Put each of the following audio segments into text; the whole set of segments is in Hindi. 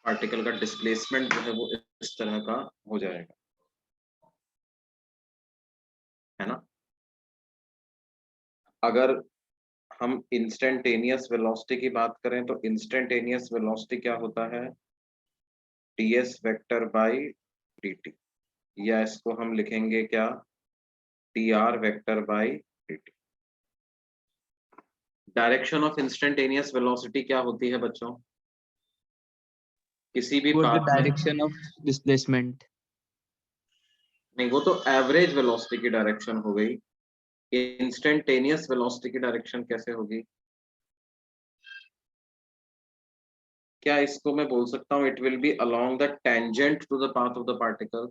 पार्टिकल का डिस्प्लेसमेंट जो है वो इस तरह का हो जाएगा, है ना। अगर हम इंस्टेंटेनियस वेलोसिटी की बात करें तो इंस्टेंटेनियस वेलोसिटी क्या होता है, ds वेक्टर बाई dt, या इसको हम लिखेंगे क्या, dr vector by dt। Direction of instantaneous velocity क्या होती है बच्चों, किसी भी वो द पाथ में, डायरेक्शन ऑफ डिस्प्लेसमेंट। नहीं वो तो एवरेज वेलोसिटी की डायरेक्शन हो गई, इंस्टेंटेनियस वेलोसिटी की डायरेक्शन कैसे होगी, क्या इसको मैं बोल सकता हूँ it will be along the tangent to the path of the particle.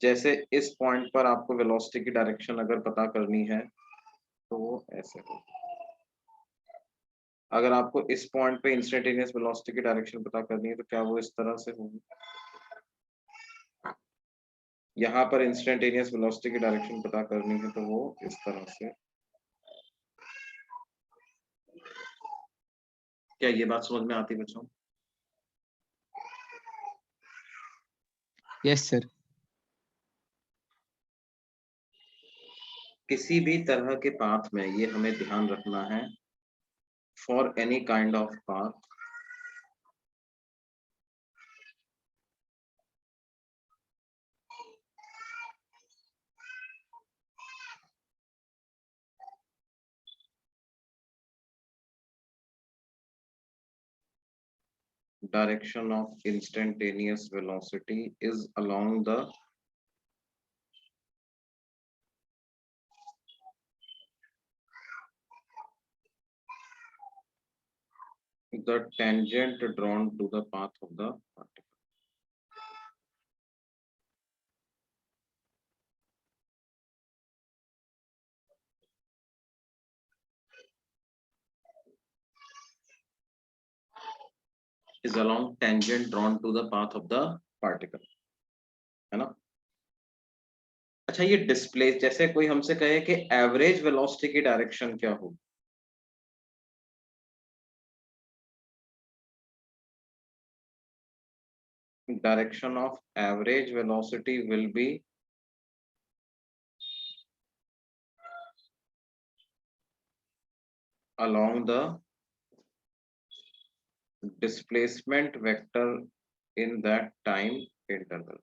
जैसे इस पॉइंट पर आपको वेलोसिटी की डायरेक्शन अगर पता करनी है तो वो ऐसे होगी, अगर आपको इस पॉइंट पे इंस्टेंटेनियस वेलोसिटी की डायरेक्शन पता करनी है तो क्या वो इस तरह से होगी, यहाँ पर इंस्टेंटेनियस वेलोसिटी की डायरेक्शन पता करनी है तो वो इस तरह से। क्या ये बात समझ में आती बच्चों? Yes sir. किसी भी तरह के पाथ में ये हमें ध्यान रखना है, for any kind of path direction of instantaneous velocity is along the tangent drawn to the path of the particle. Is along tangent drawn to the path of the particle, है ना। अच्छा ये डिस्प्ले, जैसे कोई हमसे कहे कि एवरेज वेलोसिटी की डायरेक्शन क्या हो, direction of average velocity will be along the displacement vector in that time interval।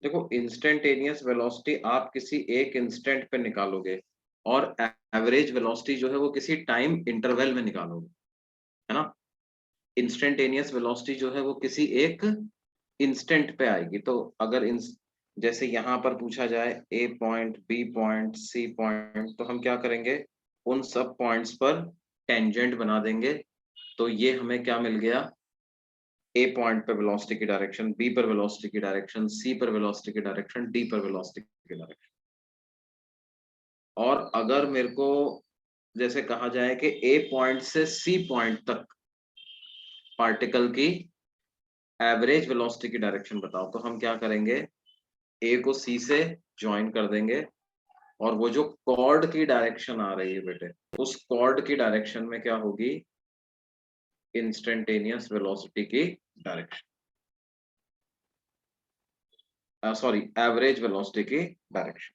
देखो इंस्टेंटेनियस वेलोसिटी आप किसी एक इंस्टेंट पे निकालोगे और एवरेज वेलोसिटी जो है वो किसी टाइम इंटरवल में निकालोगे, है ना। इंस्टेंटेनियस वेलोसिटी जो है वो किसी एक इंस्टेंट पे आएगी, तो अगर जैसे यहाँ पर पूछा जाए A point, B point, C point, तो हम क्या करेंगे, उन सब पॉइंट्स पर टेंजेंट बना देंगे, तो ये हमें क्या मिल गया, ए पॉइंट पर वेलोसिटी की डायरेक्शन, बी पर वेलोसिटी की डायरेक्शन, सी पर वेलोसिटी की डायरेक्शन, डी पर वेलोसिटी की डायरेक्शन। और अगर मेरे को जैसे कहा जाए कि ए पॉइंट से सी पॉइंट तक पार्टिकल की एवरेज वेलोसिटी की डायरेक्शन बताओ, तो हम क्या करेंगे, ए को सी से ज्वाइन कर देंगे, और वो जो कॉर्ड की डायरेक्शन आ रही है बेटे, उस कॉर्ड की डायरेक्शन में क्या होगी, इंस्टेंटेनियस वेलोसिटी की डायरेक्शन, सॉरी एवरेज वेलोसिटी की direction,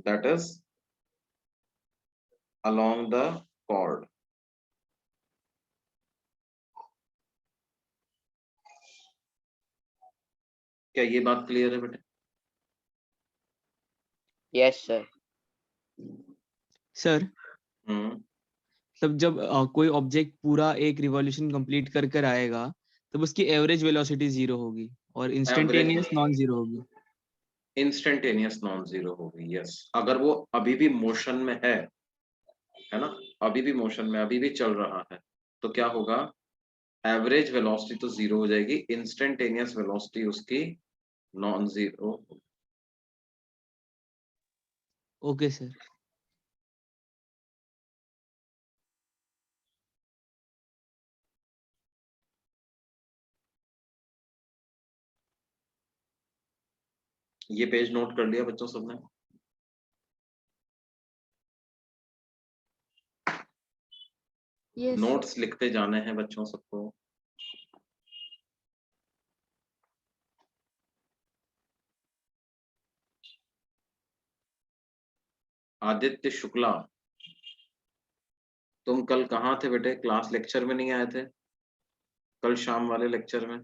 that is along the chord। क्या ये बात क्लियर है बेटे? Yes sir. सर तब जब कोई ऑब्जेक्ट पूरा एक रिवॉल्यूशन कंप्लीट कर कर आएगा तब उसकी एवरेज वेलोसिटी 0 होगी और इंस्टेंटेनियस नॉन जीरो होगी। इंस्टेंटेनियस नॉन जीरो होगी, यस। अगर वो अभी भी मोशन में है ना, अभी भी मोशन में, अभी भी चल रहा है, तो क्या होगा, एवरेज वेलोसिटी तो जीरो हो जाएगी, इंस्टेंटेनियस वेलोसिटी उसकी नॉन जीरो। Okay sir. ये पेज नोट कर लिया बच्चों सबने? Yes. नोट्स लिखते जाने हैं बच्चों सबको। आदित्य शुक्ला, तुम कल कहाँ थे बेटे? क्लास लेक्चर में नहीं आए थे कल शाम वाले लेक्चर में?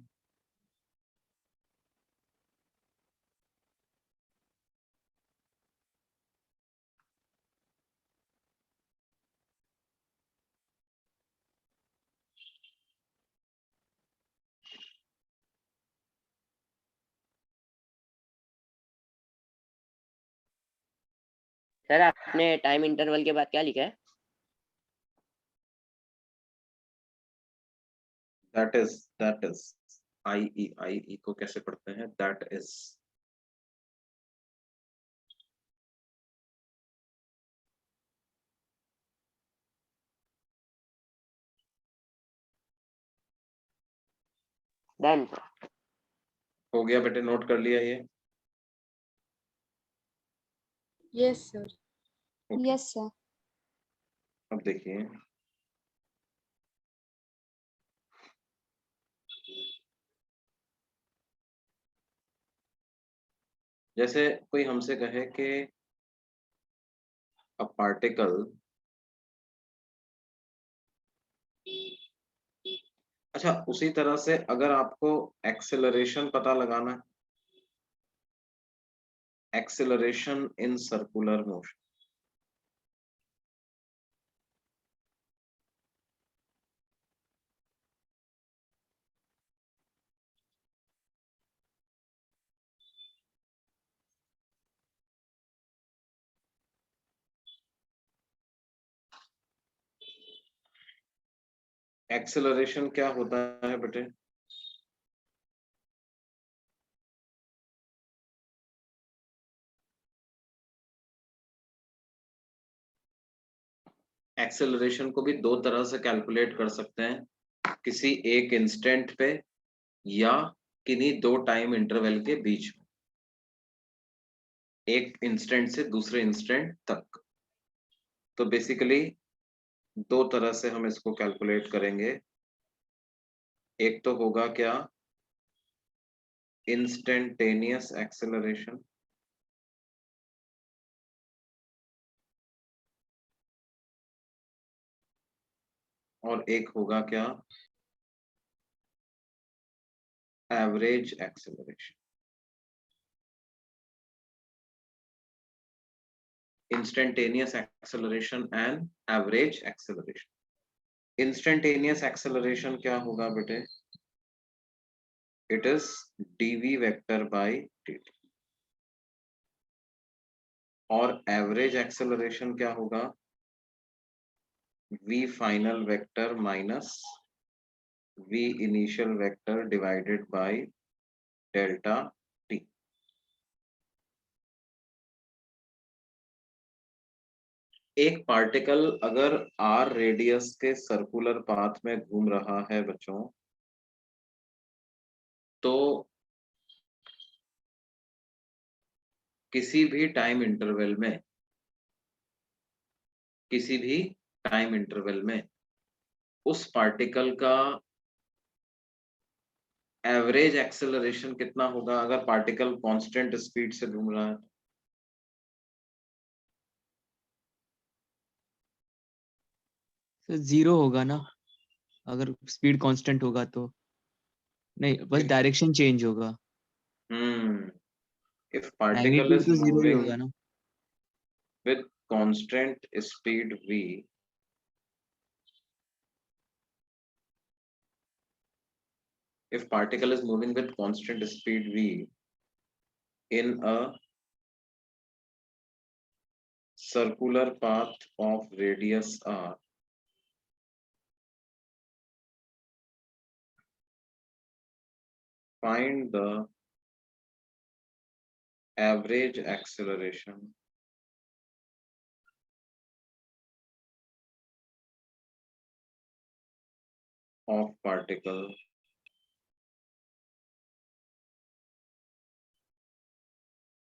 सर आपने टाइम इंटरवल के बाद क्या लिखा है? दैट इज आई को कैसे पढ़ते हैं? That is. Done sir. हो गया बेटे, नोट कर लिया ये? Yes, sir. Okay. Yes, sir. अब देखिए, जैसे कोई हमसे कहे कि अ पार्टिकल, अच्छा उसी तरह से अगर आपको एक्सेलरेशन पता लगाना है, acceleration in circular motion, acceleration क्या होता है बेटे? एक्सेलरेशन को भी दो तरह से कैलकुलेट कर सकते हैं, किसी एक इंस्टेंट पे या किन्हीं दो टाइम इंटरवल के बीच में, एक इंस्टेंट से दूसरे इंस्टेंट तक। तो बेसिकली दो तरह से हम इसको कैलकुलेट करेंगे। एक तो होगा क्या, इंस्टेंटेनियस एक्सेलरेशन, और एक होगा क्या, average acceleration. Instantaneous acceleration and average acceleration. Instantaneous acceleration क्या होगा बेटे? It is dv vector by dt। और एवरेज एक्सेलरेशन क्या होगा? v final vector minus v initial vector divided by delta t। एक पार्टिकल अगर r रेडियस के सर्कुलर पाथ में घूम रहा है बच्चों, तो किसी भी टाइम इंटरवल में, किसी भी टाइम इंटरवल में उस पार्टिकल का एवरेज एक्सेलरेशन कितना होगा अगर पार्टिकल कांस्टेंट स्पीड से घूम रहा है? तो 0 होगा ना, अगर स्पीड कांस्टेंट होगा तो। नहीं, बस डायरेक्शन चेंज होगा। इफ पार्टिकल मैग्नीट्यूड इज तो 0 ही मूविंग होगा ना। with constant speed v, if particle is moving with constant speed v in a circular path of radius r, find the average acceleration of particle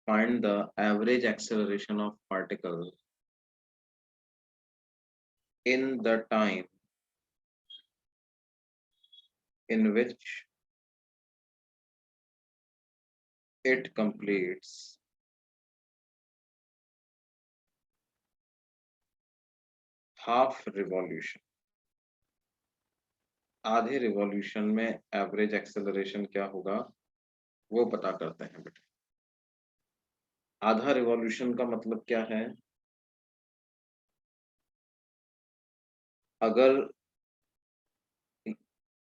find the average acceleration of particle in the time in which it completes half revolution. आधे रिवॉल्यूशन में एवरेज एक्सेलरेशन क्या होगा वो पता करते हैं बेटा। आधा रिवॉल्यूशन का मतलब क्या है? अगर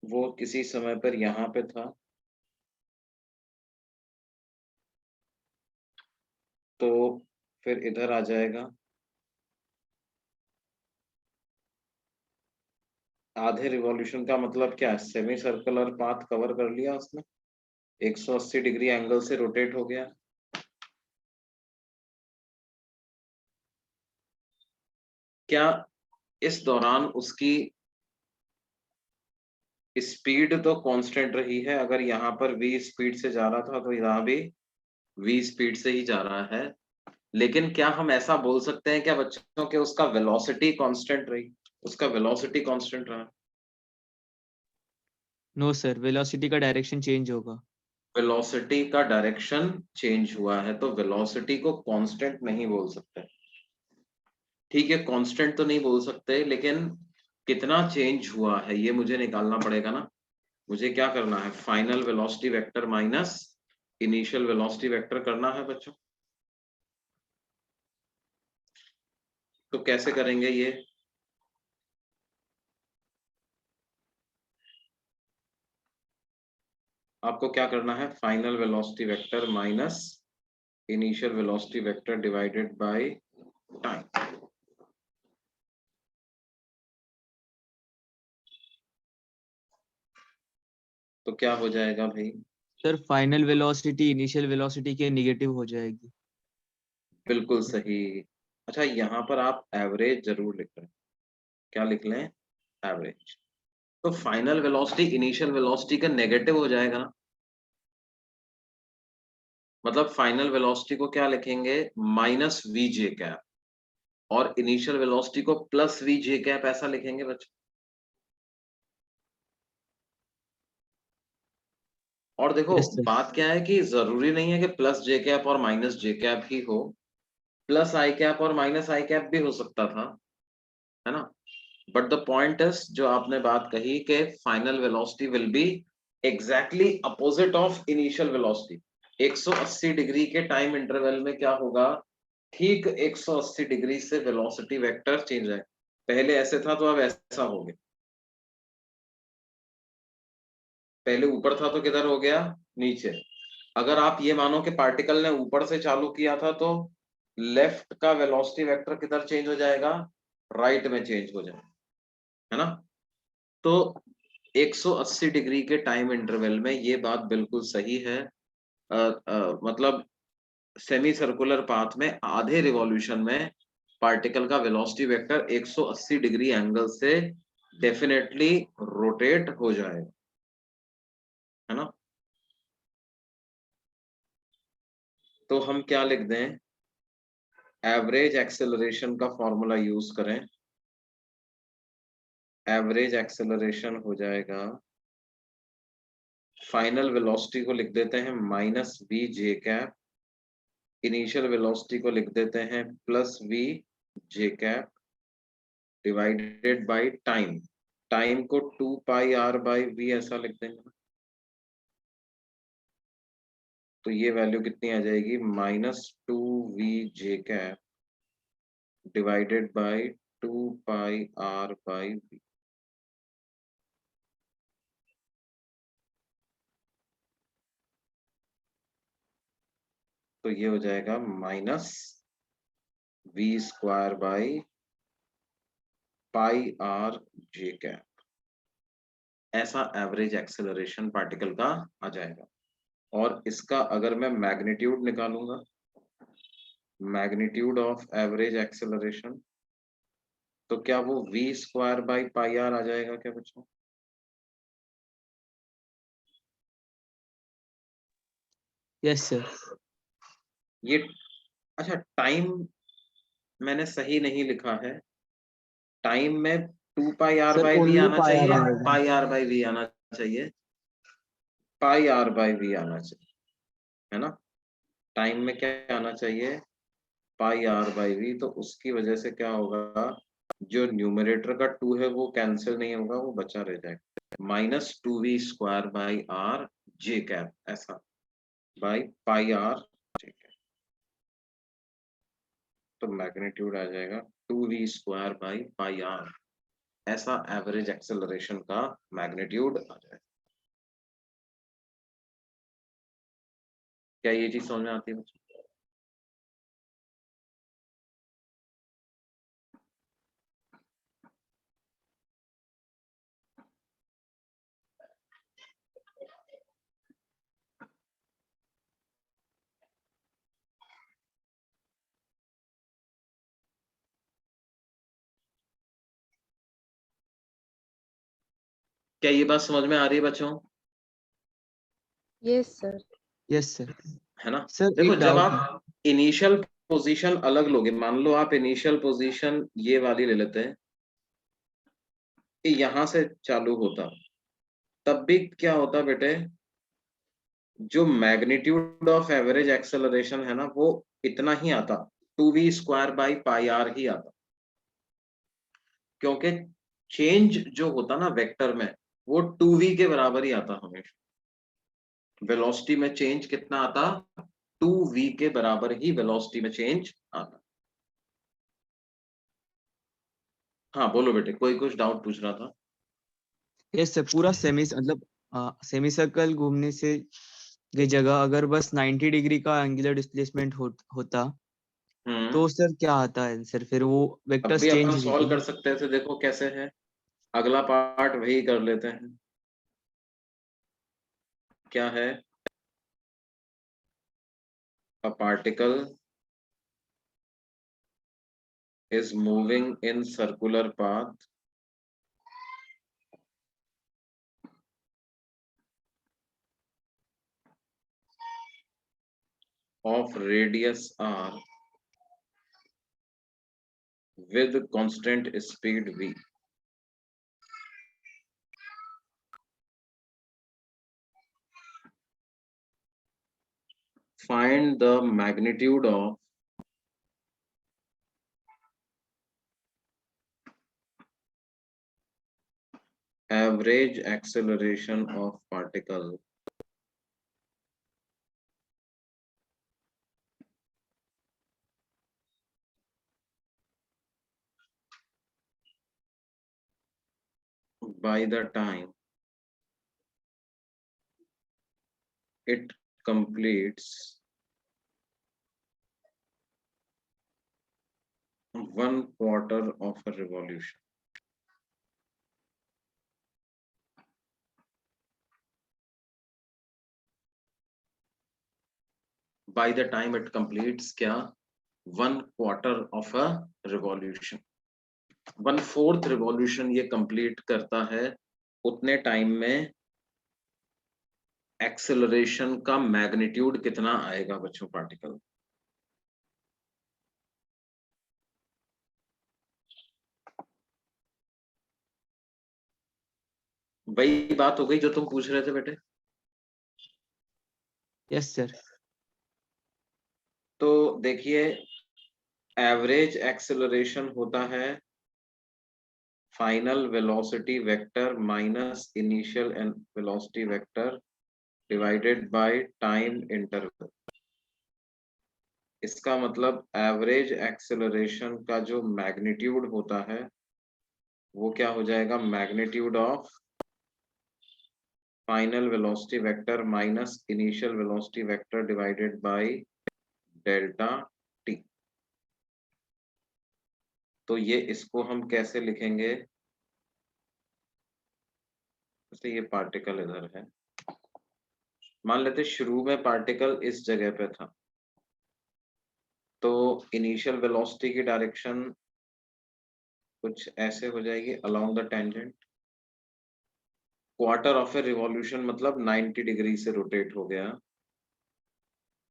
वो किसी समय पर यहाँ पे था तो फिर इधर आ जाएगा। आधे रिवॉल्यूशन का मतलब क्या है? सेमी सर्कुलर पाथ कवर कर लिया उसने, 180 डिग्री एंगल से रोटेट हो गया। क्या इस दौरान उसकी स्पीड तो कांस्टेंट रही है? अगर यहाँ पर v स्पीड से जा रहा था तो यहाँ भी v स्पीड से ही जा रहा है। लेकिन क्या हम ऐसा बोल सकते हैं क्या बच्चों के उसका वेलोसिटी कांस्टेंट रही? उसका वेलोसिटी कांस्टेंट रहा? नो सर, वेलोसिटी का डायरेक्शन चेंज होगा। वेलोसिटी का डायरेक्शन चेंज हुआ है तो वेलोसिटी को कांस्टेंट नहीं बोल सकते। ठीक है, कांस्टेंट तो नहीं बोल सकते, लेकिन कितना चेंज हुआ है ये मुझे निकालना पड़ेगा ना। मुझे क्या करना है? Final velocity vector minus initial velocity vector करना है बच्चों। तो कैसे करेंगे ये? आपको क्या करना है? Final velocity vector minus initial velocity vector divided by time. तो क्या हो जाएगा भाई? Sir final velocity initial velocity के नेगेटिव हो जाएगी। बिल्कुल सही। अच्छा, यहाँ पर आप एवरेज जरूर लिख लें। क्या लिख लें? एवरेज। तो फाइनल वेलोसिटी इनिशियल वेलोसिटी का नेगेटिव हो जाएगा ना। मतलब फाइनल वेलोसिटी को क्या लिखेंगे? माइनस वी जे कैप, और इनिशियल वेलोसिटी को प्लस वी जे कैप, ऐसा लिखेंगे बच्चों। और देखो यस सर। बात क्या है कि जरूरी नहीं है कि प्लस जे कैप और माइनस जे कैप ही हो, प्लस आई कैप और माइनस आई कैप भी हो सकता था, है ना। बट द पॉइंट इज, जो आपने बात कही कि final velocity will be exactly opposite of initial velocity. 180 degree के टाइम इंटरवल में क्या होगा? ठीक 180 डिग्री से वेलोसिटी वेक्टर चेंज है। पहले ऐसे था तो अब ऐसा हो गया। पहले ऊपर था तो किधर हो गया? नीचे। अगर आप ये मानो कि पार्टिकल ने ऊपर से चालू किया था तो लेफ्ट का वेलोसिटी वेक्टर किधर चेंज हो जाएगा? राइट में चेंज हो जाएगा, है ना। तो 180 डिग्री के टाइम इंटरवल में ये बात बिल्कुल सही है। मतलब सेमी सर्कुलर पाथ में आधे रिवॉल्यूशन में पार्टिकल का वेलोसिटी वेक्टर 180 डिग्री एंगल से डेफिनेटली रोटेट हो जाएगा, है ना। तो हम क्या लिख दें? एवरेज एक्सेलरेशन का फॉर्मूला यूज करें। एवरेज एक्सेलरेशन हो जाएगा, फाइनल वेलोसिटी को लिख देते हैं minus V J cap, initial velocity को लिख देते हैं plus V J cap divided by time. Time को 2 पाई आर बाई वी ऐसा लिख देंगे। तो ये वैल्यू कितनी आ जाएगी? -2 v j cap divided by 2 pi R by V. तो ये हो जाएगा -v² by pi R J cap. ऐसा एवरेज एक्सेलरेशन पार्टिकल का आ जाएगा। और इसका अगर मैं मैग्नीट्यूड निकालूंगा, मैग्नीट्यूड ऑफ एवरेज एक्सेलरेशन, तो क्या वो v² बाई पाई आर आ जाएगा क्या बच्चों? Yes sir. ये अच्छा, टाइम मैंने सही नहीं लिखा है। टाइम में 2 pi r sir by v only आना पाई आर चाहिए, आएगा। पाई आर बाई वी आना चाहिए, पाई आर बाई वी आना चाहिए, है ना। टाइम में क्या आना चाहिए, पाई आर बाई वी। तो उसकी वजह से क्या होगा, जो न्यूमरेटर का 2 है वो कैंसिल नहीं होगा, वो बचा रह जाएगा, -2v² by r J cap, ऐसा by pi R J cap. तो मैग्नीट्यूड आ जाएगा 2v² बाई पाई आर, ऐसा एवरेज एक्सेलरेशन का मैग्नीट्यूड आ जाएगा। क्या ये चीज समझ में आती है बच्चों? क्या ये बात समझ में आ रही है बच्चों? Yes, sir. Yes sir. है ना। सर देखो एक जब डाउट है। आप इनिशियल पोजीशन अलग लोगे, मान लो आप इनिशियल पोजीशन ये वाली ले लेते हैं कि यहां से चालू होता, तब भी क्या होता बेटे, जो मैग्नीट्यूड ऑफ एवरेज एक्सेलरेशन है ना वो इतना ही आता, 2v² बाई पाई आर ही आता, क्योंकि चेंज जो होता ना वेक्टर में वो 2v के बराबर ही आता हमेशा। वेलोसिटी में चेंज कितना आता, 2v के बराबर ही वेलोसिटी में चेंज आता। हाँ बोलो बेटे, कोई कुछ डाउट पूछ रहा था। यस सर, पूरा सेमी मतलब सेमी सर्कल घूमने से की जगह अगर बस 90 डिग्री का एंगुलर डिस्प्लेसमेंट होता तो सर क्या आता है आंसर, फिर वो अब वेक्टर्स भी चेंज अपन होगी सॉल्व ना? कर सकते थे, देखो कैसे है, अगला पार्ट वही कर लेते हैं। क्या है, a particle is moving in circular path of radius r with constant speed v. Find the magnitude of average acceleration of particle by the time it completes 1/4 of a revolution. By the time it completes क्या, 1/4 of a revolution, 1/4 रिवॉल्यूशन ये कंप्लीट करता है, उतने टाइम में एक्सेलरेशन का मैग्नीट्यूड कितना आएगा बच्चों पार्टिकल। वही बात हो गई जो तुम पूछ रहे थे बेटे। Yes sir. तो देखिए, एवरेज एक्सेलरेशन होता है final velocity vector minus initial velocity vector divided by time interval. इसका मतलब एवरेज एक्सेलरेशन का जो मैग्नीट्यूड होता है वो क्या हो जाएगा, magnitude of final velocity vector minus initial velocity vector divided by delta T. तो ये इसको हम कैसे लिखेंगे, जैसे ये पार्टिकल इधर है, मान लेते शुरू में पार्टिकल इस जगह पे था, तो इनिशियल वेलोसिटी की डायरेक्शन कुछ ऐसे हो जाएगी along the tangent, quarter of A revolution मतलब 90 डिग्री से रोटेट हो गया,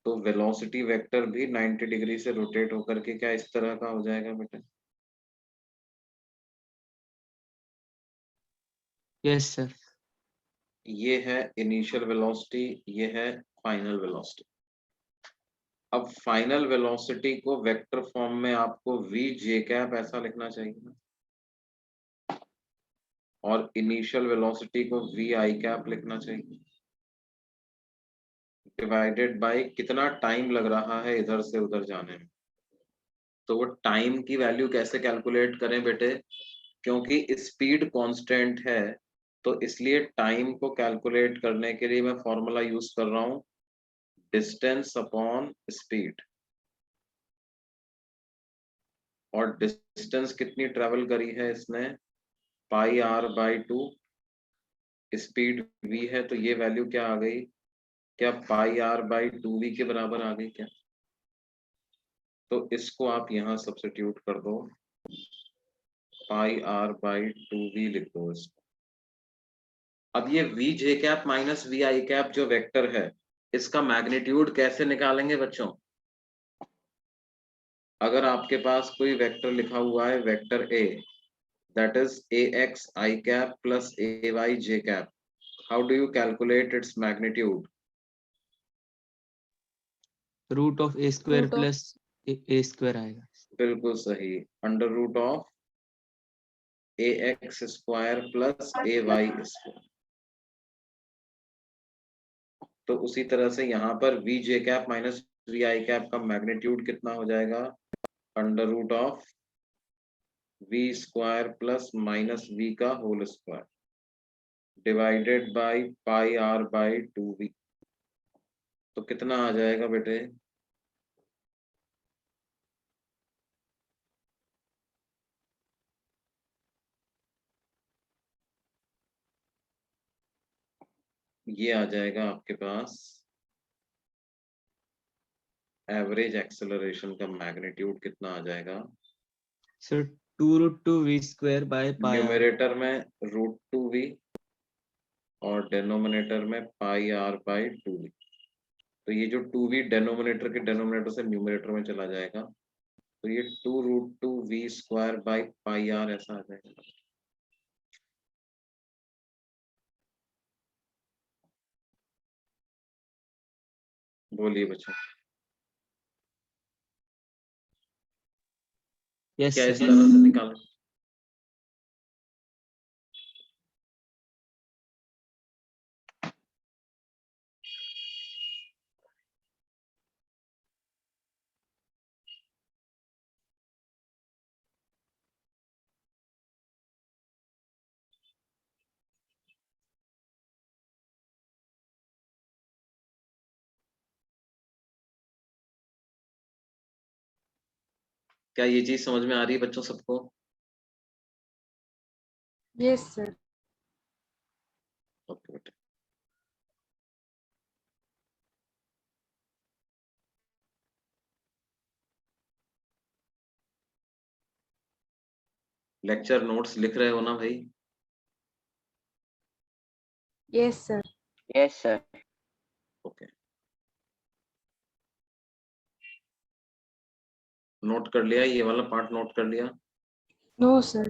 तो वेलोसिटी वेक्टर भी 90 डिग्री से रोटेट होकर के क्या इस तरह का हो जाएगा बेटा। Yes sir. ये है इनिशियल वेलोसिटी, ये है फाइनल वेलोसिटी। अब फाइनल वेलोसिटी को वेक्टर फॉर्म में आपको वी जे कैप ऐसा लिखना चाहिए ना, और इनिशियल वेलोसिटी को वी आई कैप लिखना चाहिए, डिवाइडेड बाय कितना टाइम लग रहा है इधर से उधर जाने में। तो वो टाइम की वैल्यू कैसे कैलकुलेट करें बेटे, क्योंकि स्पीड कांस्टेंट है, तो इसलिए टाइम को कैलकुलेट करने के लिए मैं फॉर्मूला यूज कर रहा हूं डिस्टेंस अपॉन स्पीड। और डिस्टेंस कितनी ट्रेवल करी है इसने, पाई आर बाई 2, स्पीड v है, तो ये वैल्यू क्या आ गई, क्या पाई आर बाई 2v के बराबर आ गई क्या। तो इसको आप यहाँ सब्स्टिट्यूट कर दो, पाई आर बाई 2v लिख दो इसको। अब ये V J cap minus V I cap जो वेक्टर है, इसका मैग्नीट्यूड कैसे निकालेंगे बच्चों। अगर आपके पास कोई वेक्टर लिखा हुआ है vector A, that is A X I cap plus A Y J cap, how do you calculate its magnitude. Root of A square Root of plus A square आएगा। बिल्कुल सही, under root of A X square plus A Y square. तो उसी तरह से यहाँ पर V J cap minus V I cap का मैग्नीट्यूड कितना हो जाएगा, under root of V square plus minus we का whole square divided by pi R by 2v। तो कितना आ जाएगा बेटे, ये आ जाएगा आपके पास एवरेज एक्सेलरेशन का मैग्नीट्यूड कितना आ जाएगा। Sir 2√2v square by pi R. Numerator में √2v और डिनोमिनेटर में पाई आर बाई 2v। तो ये जो 2v डिनोमिनेटर के डिनोमिनेटर से न्यूमरेटर में चला जाएगा, तो ये 2√2v square by pi r ऐसा आ जाएगा। बोलिए बच्चों, यस क्या इस सर। तरह से निकालें। क्या ये चीज समझ में आ रही है बच्चों सबको। yes, sir. ओके बेटे, लेक्चर नोट्स लिख रहे हो ना भाई। Yes, sir. Yes sir. Okay, note कर लिया, ये वाला पार्ट नोट कर लिया। No, sir.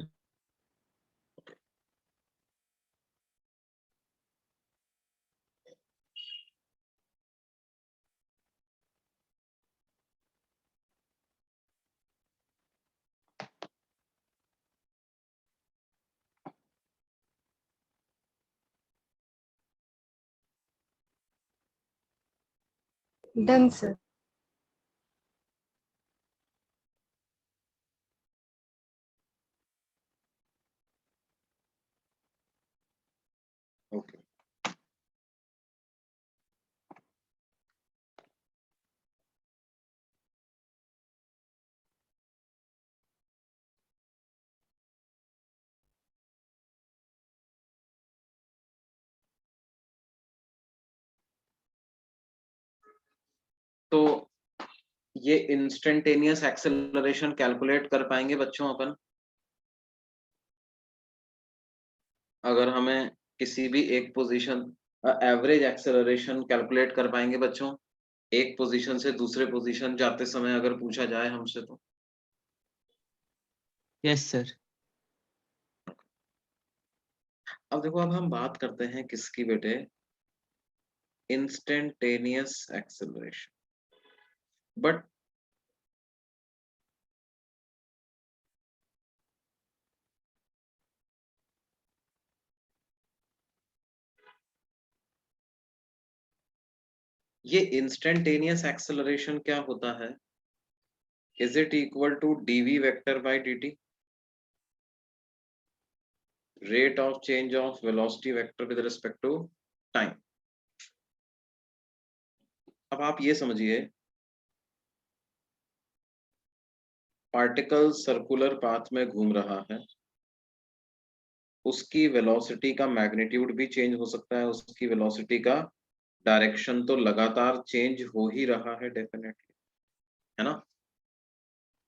Done, sir. Okay, तो ये इंस्टेंटेनियस एक्सेलरेशन कैलकुलेट कर पाएंगे बच्चों अपन, अगर हमें किसी भी एक पोजीशन एवरेज एक्सेलरेशन कैलकुलेट कर पाएंगे बच्चों, एक पोजीशन से दूसरे पोजीशन जाते समय अगर पूछा जाए हमसे तो। Yes sir. अब देखो, अब हम बात करते हैं किसकी बेटे, इंस्टेंटेनियस एक्सेलरेशन। बट ये इंस्टेंटेनियस एक्सेलरेशन क्या होता है? Is it equal to DV vector by dt, rate of change of velocity vector with respect to time? अब आप ये समझिए, पार्टिकल सर्कुलर पाथ में घूम रहा है, उसकी वेलोसिटी का मैग्नीट्यूड भी चेंज हो सकता है, उसकी वेलोसिटी का डायरेक्शन तो लगातार चेंज हो ही रहा है डेफिनेटली, है ना।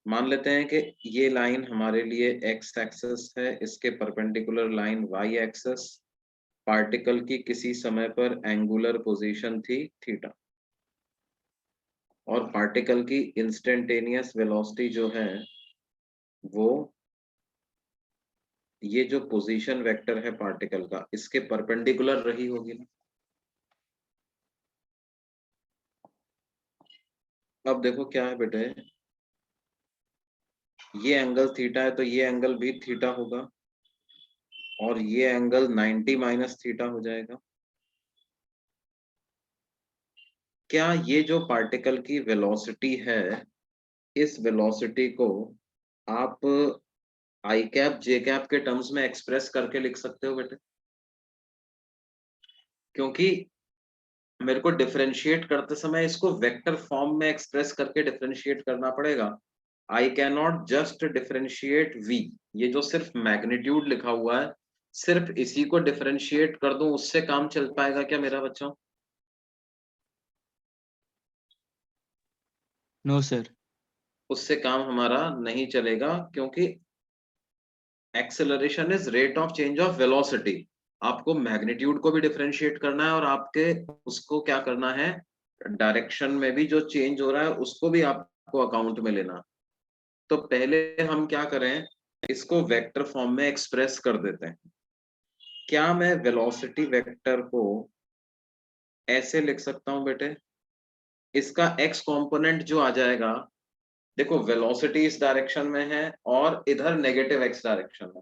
मान लेते हैं कि ये लाइन हमारे लिए एक्स एक्सिस है, इसके perpendicular line Y axis, particle की किसी समय पर एंगुलर पोजीशन थी थीटा, और पार्टिकल की इंस्टेंटेनियस वेलोसिटी जो है वो ये जो पोजीशन वेक्टर है पार्टिकल का, इसके परपेंडिकुलर रही होगी ना। अब देखो क्या है बेटे, ये एंगल थीटा है तो ये एंगल भी थीटा होगा, और ये एंगल 90 माइनस थीटा हो जाएगा। क्या ये जो पार्टिकल की वेलोसिटी है, इस वेलोसिटी को आप आई कैप जे कैप के टर्म्स में एक्सप्रेस करके लिख सकते हो बेटे? क्योंकि मेरे को डिफरेंशिएट करते समय इसको वेक्टर फॉर्म में एक्सप्रेस करके डिफरेंशिएट करना पड़ेगा। I can not just differentiate v, ये जो सिर्फ मैग्नीट्यूड लिखा हुआ है, सिर्फ इसी को डिफरेंशिएट कर दूं, उससे काम चल पाएगा क्या मेरा बच्चों? No sir. उससे काम हमारा नहीं चलेगा, क्योंकि acceleration is rate of change of velocity. आपको मैग्नीट्यूड को भी डिफरेंशिएट करना है, और आपके उसको क्या करना है, डायरेक्शन में भी जो चेंज हो रहा है उसको भी आपको अकाउंट में लेना। तो पहले हम क्या करें, इसको वेक्टर फॉर्म में एक्सप्रेस कर देते हैं। क्या मैं वेलोसिटी वेक्टर को ऐसे लिख सकता हूं बेटे, इसका x कंपोनेंट जो आ जाएगा, देखो वेलोसिटी इस डायरेक्शन में है और इधर नेगेटिव x डायरेक्शन है,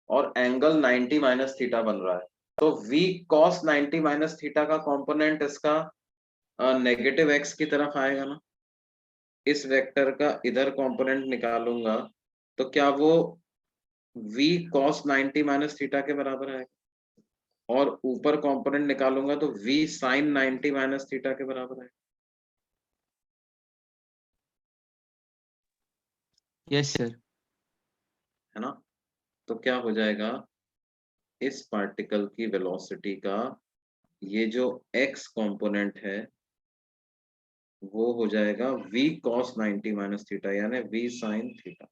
और एंगल 90 माइनस थीटा बन रहा है, तो v cos 90 माइनस थीटा का कंपोनेंट इसका नेगेटिव x की तरफ आएगा ना। इस वेक्टर का इधर कंपोनेंट निकालूंगा तो क्या वो v cos 90 माइनस थीटा के बराबर आएगा, और ऊपर कंपोनेंट निकालूंगा तो v sin 90 माइनस थीटा के बराबर आएगा। Yes sir. है ना। तो क्या हो जाएगा, इस पार्टिकल की वेलोसिटी का ये जो x कंपोनेंट है वो हो जाएगा v cos 90 माइनस थीटा, यानी v sin थीटा,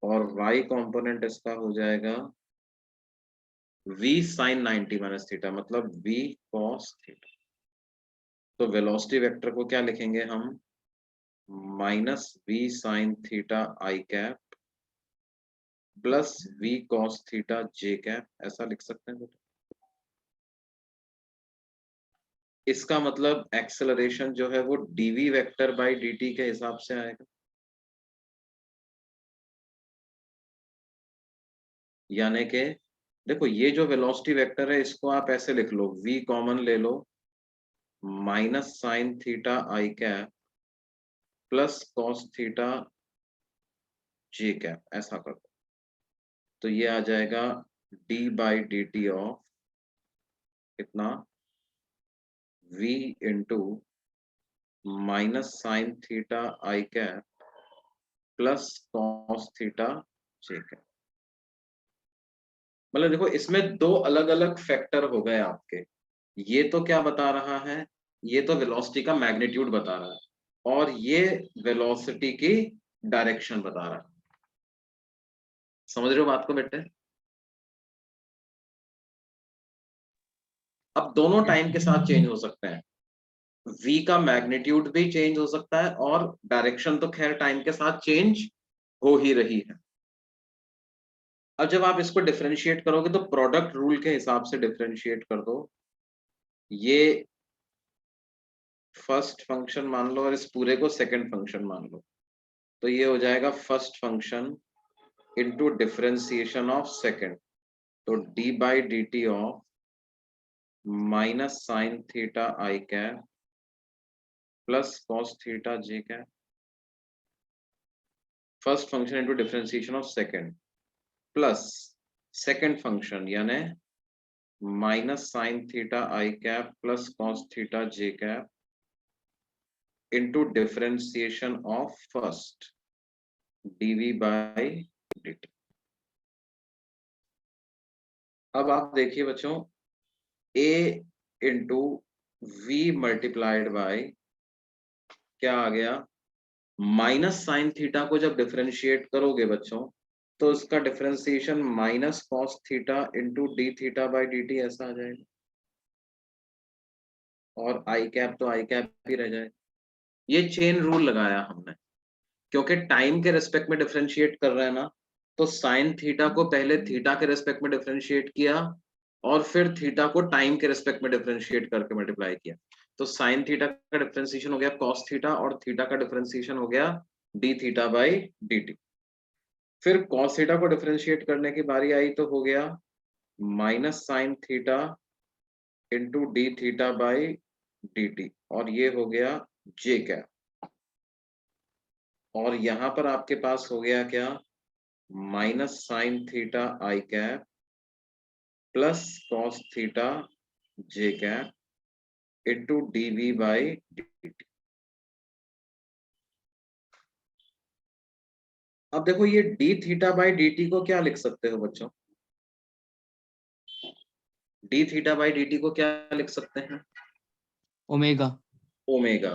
और y कंपोनेंट इसका हो जाएगा v sin 90 माइनस थीटा, मतलब v cos थीटा। तो वेलोसिटी वेक्टर को क्या लिखेंगे हम, माइनस v sin थीटा आई cap plus v cos theta j cap, ऐसा लिख सकते हैं बेटा। इसका मतलब एक्सेलरेशन जो है वो dv वेक्टर बाय dt के हिसाब से आएगा, यानी कि देखो ये जो वेलोसिटी वेक्टर है इसको आप ऐसे लिख लो, v कॉमन ले लो, माइनस साइन थीटा आई कैप प्लस कॉस थीटा जे कैप, ऐसा कर दो। तो ये आ जाएगा d by D t of कितना, v into minus sine theta आई कैप प्लस कॉस थीटा जे कैप। मतलब देखो इसमें दो अलग अलग फैक्टर हो गए आपके। ये तो क्या बता रहा है, ये तो वेलोसिटी का मैग्नीट्यूड बता रहा है, और ये वेलोसिटी की डायरेक्शन बता रहा है। समझ रहे हो बात को बेटे? अब दोनों टाइम के साथ चेंज हो सकते हैं, v का मैग्नीट्यूड भी चेंज हो सकता है, और डायरेक्शन तो खैर टाइम के साथ चेंज हो ही रही है। अब जब आप इसको डिफरेंशिएट करोगे तो प्रोडक्ट रूल के हिसाब से डिफरेंशिएट कर दो। ये फर्स्ट फंक्शन मान लो और इस पूरे को सेकंड फंक्शन मान लो, तो ये हो जाएगा first function into differentiation of second, तो d by D t of minus sine theta I cap plus cos theta J cap, first function into differentiation of second plus second function यानी minus sine theta I cap plus cos theta J cap into differentiation of first dv by dt। अब आप देखिए बच्चों, a into v multiplied by क्या आ गया, माइनस साइन थीटा को जब डिफरेंशिएट करोगे बच्चों तो उसका differentiation minus cos theta into D theta by D T ऐसा आ जाएगा, और आई कैप तो आई कैप ही रह जाए। ये चेन रूल लगाया हमने, क्योंकि टाइम के रेस्पेक्ट में डिफरेंशिएट कर रहे हैं ना, तो साइन थीटा को पहले थीटा के रेस्पेक्ट में डिफरेंशिएट किया और फिर थीटा को टाइम के रेस्पेक्ट में डिफरेंशिएट करके मल्टीप्लाई किया, तो साइन थीटा का डिफरेंशिएशन हो गया कॉस थीटा और थीटा का डिफरेंशिएशन हो गया D theta by D T. फिर कॉस थीटा को डिफरेंशिएट करने की बारी आई तो हो गया minus sine theta into D theta by D T, और ये हो गया जे कैप, और यहां पर आपके पास हो गया क्या, minus sine theta I cap plus cos theta J cap into DV by D T. अब देखो ये D theta by D T को क्या लिख सकते हो बच्चों, D theta by D T को क्या लिख सकते हैं, ओमेगा। ओमेगा,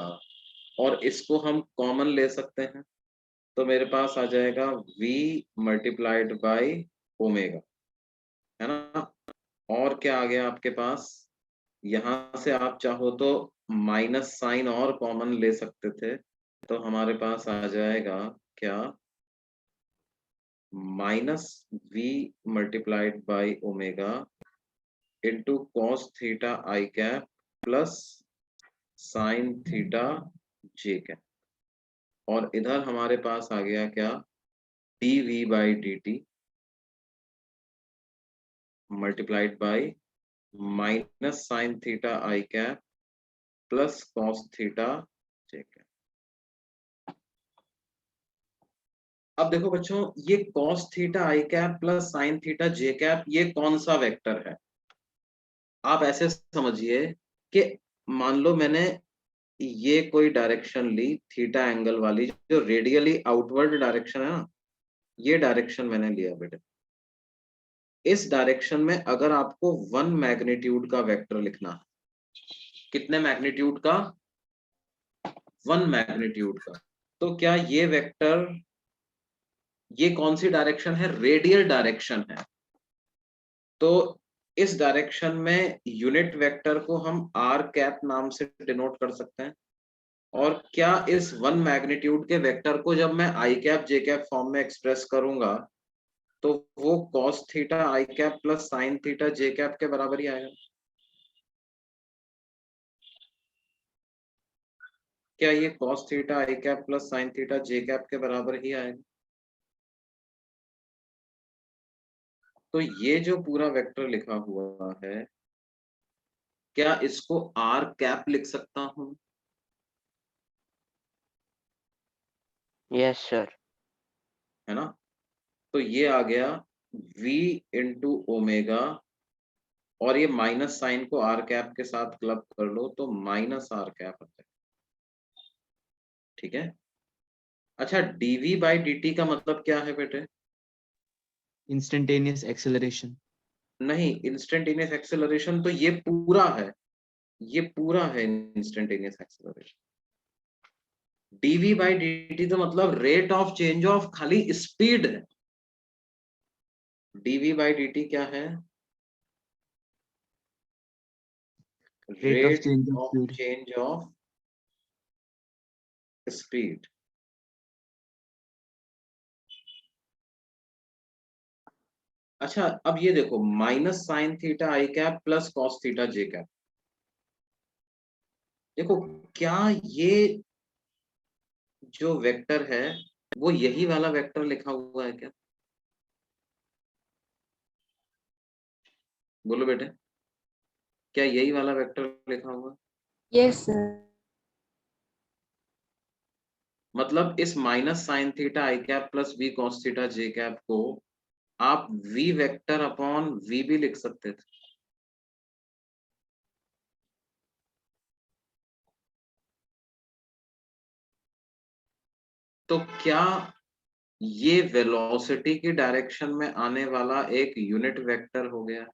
और इसको हम कॉमन ले सकते हैं, तो मेरे पास आ जाएगा v मल्टीप्लाइड बाई ओमेगा, है ना। और क्या आ गया आपके पास, यहां से आप चाहो तो माइनस साइन और कॉमन ले सकते थे, तो हमारे पास आ जाएगा क्या, minus v multiplied by omega into cos theta I cap plus sine theta J cap, और इधर हमारे पास आ गया क्या, D V by D T multiplied by minus sine theta I cap plus cos theta J cap. अब देखो बच्चों, ये कॉस थीटा आई कैप प्लस साइन थीटा जे कैप ये कौन सा वेक्टर है, आप ऐसे समझिए कि मान लो मैंने ये कोई डायरेक्शन ली थीटा एंगल वाली, जो रेडियली आउटवर्ड डायरेक्शन है ना, ये डायरेक्शन मैंने लिया बेटे। इस डायरेक्शन में अगर आपको 1 मैग्नीट्यूड का वेक्टर लिखना है, कितने मैग्नीट्यूड का, 1 मैग्नीट्यूड का, तो क्या ये वेक्टर, ये कौन सी डायरेक्शन है, रेडियल डायरेक्शन है, तो इस डायरेक्शन में यूनिट वेक्टर को हम आर कैप नाम से डिनोट कर सकते हैं। और क्या इस 1 मैग्नीट्यूड के वेक्टर को जब मैं आई कैप जे कैप फॉर्म में एक्सप्रेस करूंगा तो वो कॉस थीटा आई कैप प्लस साइन थीटा जे कैप के बराबर ही आएगा। क्या ये कॉस थीटा आई कैप प्लस साइन थीटा जे कैप के बराबर ही आएगा। तो ये जो पूरा वेक्टर लिखा हुआ है, क्या इसको आर कैप लिख सकता हूं, यस सर। है ना। तो ये आ गया v इंटू ओमेगा, और ये माइनस साइन को आर कैप के साथ क्लब कर लो तो माइनस आर कैप आता है, ठीक है। अच्छा, dv बाई dt का मतलब क्या है बेटे, इंस्टेंटेनियस एक्सेलरेशन। नहीं, इंस्टेंटेनियस एक्सेलरेशन तो ये पूरा है, ये पूरा है instantaneous acceleration. dv by dt तो मतलब रेट ऑफ चेंज ऑफ खाली स्पीड है, dv बाई dt क्या है, rate of rate change of of speed. Change of speed. अच्छा अब ये देखो माइनस साइन थीटा आई कैप प्लस कॉस थीटा जे कैप, देखो क्या ये जो वेक्टर है वो यही वाला वेक्टर लिखा हुआ है क्या? बोलो बेटे, क्या यही वाला वेक्टर लिखा हुआ है? Yes, sir. मतलब इस माइनस साइन थीटा आई cap plus V cos theta जे कैप को आप वी वेक्टर अपॉन वी भी लिख सकते थे। तो क्या ये वेलोसिटी की डायरेक्शन में आने वाला एक यूनिट वेक्टर हो गया?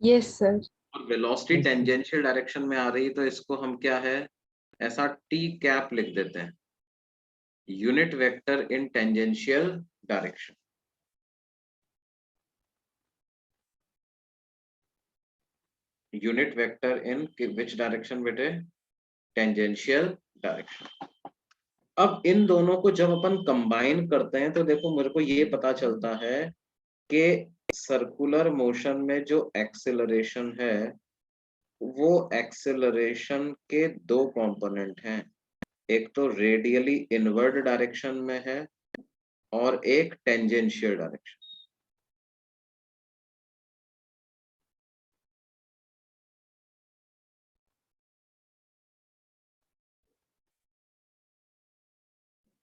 Yes, sir. और velocity Yes, sir. Tangential direction में आ रही तो इसको हम क्या है, ऐसा टी कैप लिख देते हैं, unit vector in tangential direction. Unit vector in which direction बेटे? Tangential direction. अब इन दोनों को जब अपन कंबाइन करते हैं तो देखो मेरे को ये पता चलता है कि सर्कुलर मोशन में जो एक्सेलरेशन है वो एक्सेलरेशन के दो कंपोनेंट हैं, एक तो रेडियली इनवर्ड डायरेक्शन में है और एक टेंजेंशियल डायरेक्शन।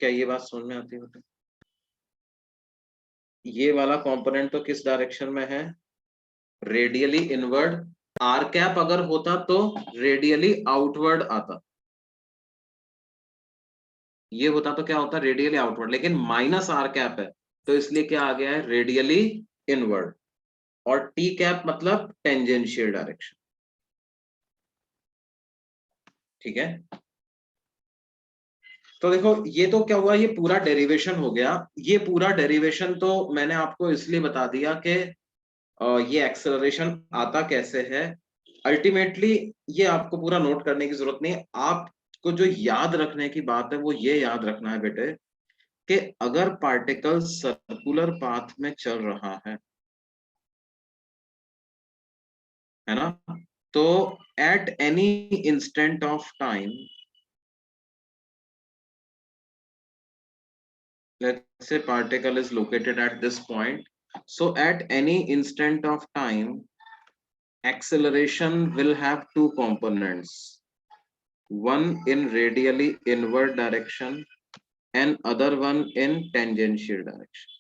क्या ये बात समझ में आती है बेटा? ये वाला कंपोनेंट तो किस डायरेक्शन में है? Radially inward. आर कैप अगर होता तो रेडियली आउटवर्ड आता, ये होता तो क्या होता? रेडियली आउटवर्ड, लेकिन माइनस आर कैप है तो इसलिए क्या आ गया है? Radially inward. और टी कैप मतलब टेंजेंशियल डायरेक्शन। ठीक है, तो देखो ये तो क्या हुआ, ये पूरा डेरिवेशन हो गया। ये पूरा डेरिवेशन तो मैंने आपको इसलिए बता दिया कि ये एक्सेलरेशन आता कैसे है। अल्टीमेटली ये आपको पूरा नोट करने की जरूरत नहीं है, आपको जो याद रखने की बात है वो ये याद रखना है बेटे कि अगर पार्टिकल सर्कुलर पाथ में चल रहा है ना, तो at any instant of time, let's say particle is located at this point, so at any instant of time acceleration will have two components, one in radially inward direction and other one in tangential direction.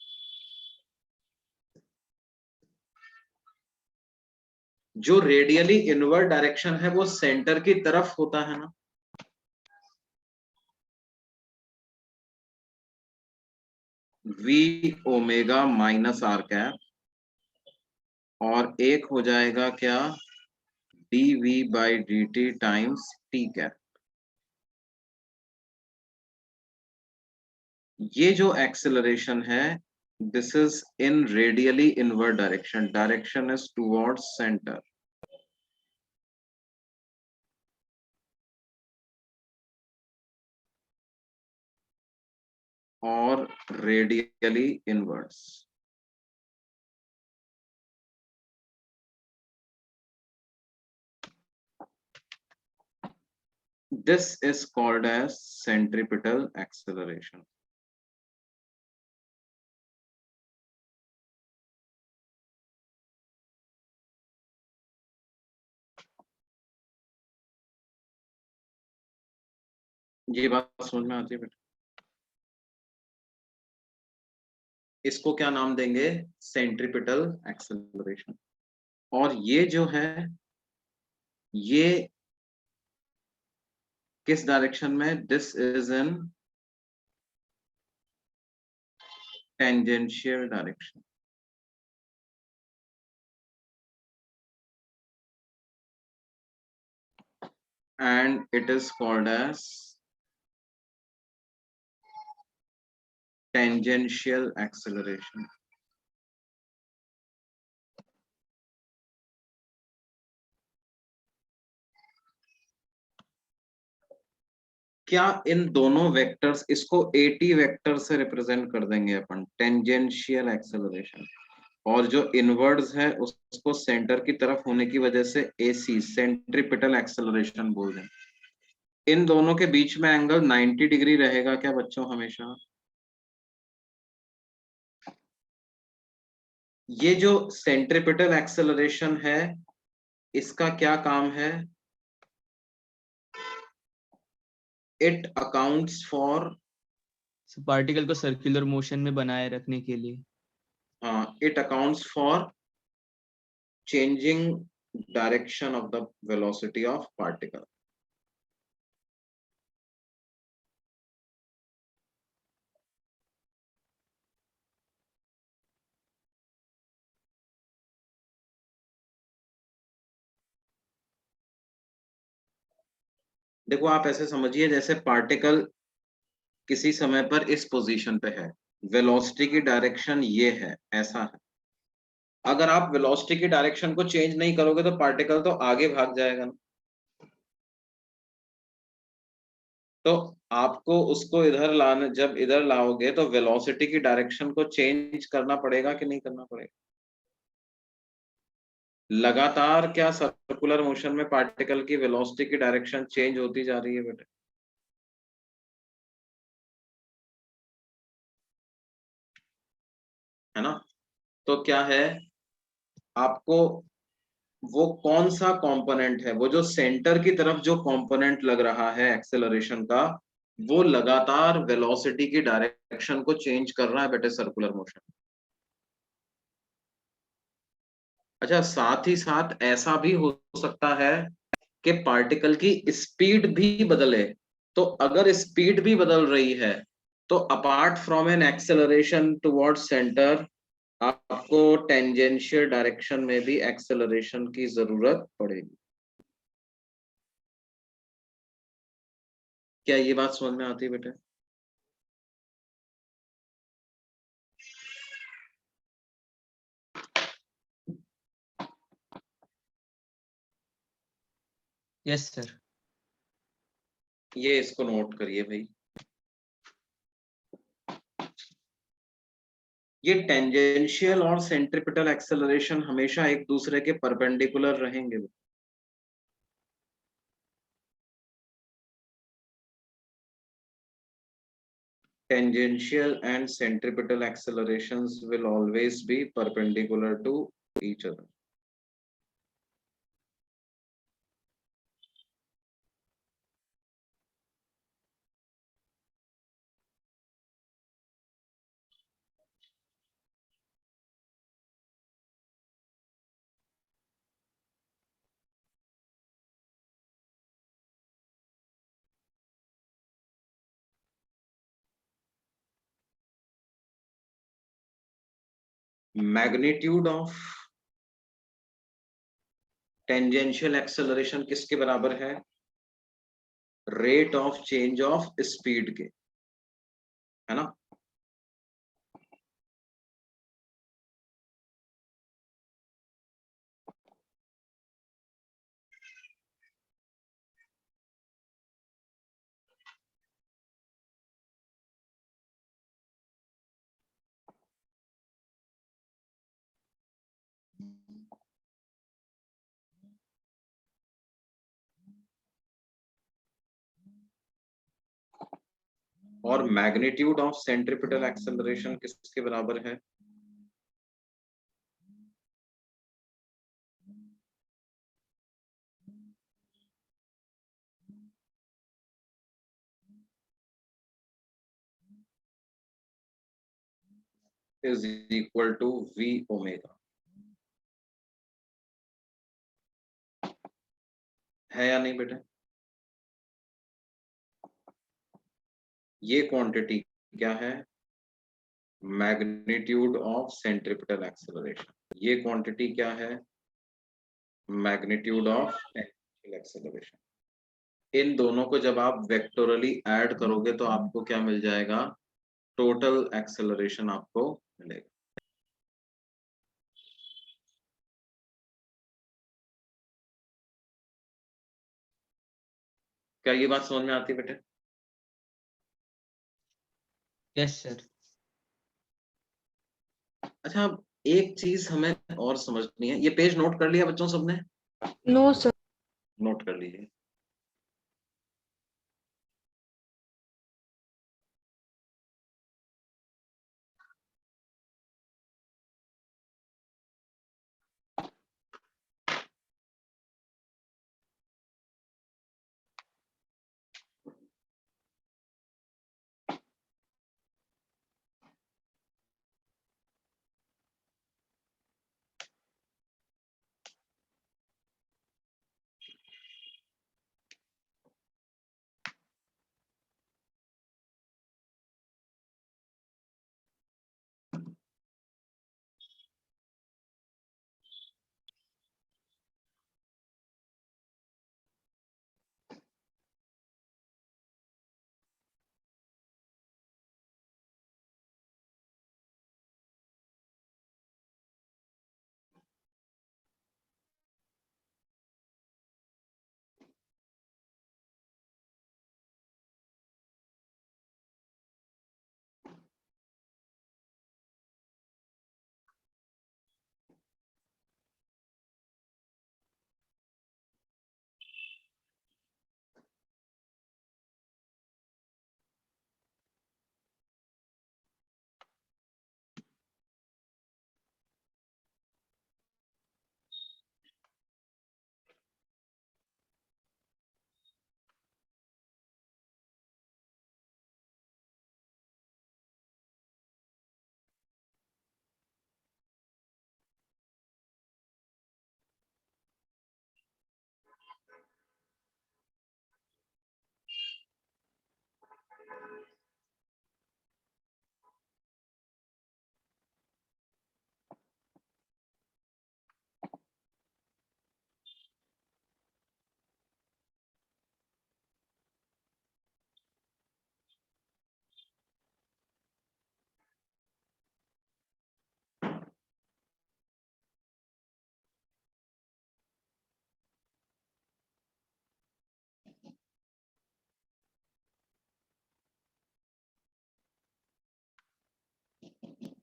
जो रेडियली इनवर्ड डायरेक्शन है वो सेंटर की तरफ होता है ना, v omega minus r cap, और एक हो जाएगा क्या? dv by dt times t cap. ये जो एक्सेलरेशन है this is in radially inward direction, direction is towards centre. और radially inwards, this is called as centripetal acceleration. ये बात समझ में आती है बेटा? इसको क्या नाम देंगे? Centripetal acceleration. और ये जो है ये किस डायरेक्शन में? This is in tangential direction. And it is called as tangential acceleration. क्या इन दोनों वेक्टर्स, इसको AT वेक्टर से रिप्रेजेंट कर देंगे अपन, टेंजेंशियल एक्सेलरेशन, और जो इनवर्ड्स है उसको सेंटर की तरफ होने की वजह से AC सेंट्रीपिटल एक्सेलरेशन बोल दें। इन दोनों के बीच में एंगल 90 डिग्री रहेगा क्या बच्चों हमेशा? ये जो सेंट्रीपिटल एक्सेलरेशन है इसका क्या काम है? इट अकाउंट्स फॉर, पार्टिकल को सर्कुलर मोशन में बनाए रखने के लिए। हाँ, it accounts for changing direction of the velocity of particle. देखो आप ऐसे समझिए जैसे पार्टिकल किसी समय पर इस पोजीशन पे है, वेलोसिटी की डायरेक्शन ये है, ऐसा है। अगर आप वेलोसिटी की डायरेक्शन को चेंज नहीं करोगे तो पार्टिकल तो आगे भाग जाएगा ना। तो आपको उसको इधर लाने, जब इधर लाओगे तो वेलोसिटी की डायरेक्शन को चेंज करना पड़ेगा कि नहीं करना पड़ेगा? लगातार क्या सर्कुलर मोशन में पार्टिकल की वेलोसिटी की डायरेक्शन चेंज होती जा रही है बेटे? है ना? तो क्या है, आपको वो कौन सा कंपोनेंट है, वो जो सेंटर की तरफ जो कंपोनेंट लग रहा है एक्सेलरेशन का, वो लगातार वेलोसिटी की डायरेक्शन को चेंज कर रहा है बेटे सर्कुलर मोशन। अच्छा, साथ ही साथ ऐसा भी हो सकता है कि पार्टिकल की स्पीड भी बदले। तो अगर स्पीड भी बदल रही है तो apart from an acceleration towards centre आपको टेंजेंशियल डायरेक्शन में भी एक्सेलरेशन की जरूरत पड़ेगी। क्या ये बात समझ में आती है बेटे? Yes sir. ये इसको नोट करिए भाई, ये टेंजेंशियल और सेंट्रीपिटल एक्सेलरेशन हमेशा एक दूसरे के परपेंडिकुलर रहेंगे। Tangential and centripetal accelerations will always be perpendicular to each other. Magnitude of tangential acceleration किसके बराबर है? Rate of change of speed के, है ना? और मैग्नीट्यूड ऑफ सेंट्रीपिटल एक्सेलरेशन किसके बराबर है? Is equal to V omega. है या नहीं बेटे? ये क्वांटिटी क्या है? Magnitude of centripetal acceleration. ये क्वांटिटी क्या है? Magnitude of tangential acceleration. इन दोनों को जब आप वेक्टोरली ऐड करोगे तो आपको क्या मिल जाएगा? टोटल एक्सेलरेशन आपको मिलेगा। क्या ये बात समझ में आती है बेटे? Yes sir. अच्छा, अब एक चीज हमें और समझनी है, ये पेज नोट कर लिया बच्चों सबने? No, sir. नोट कर लीजिए।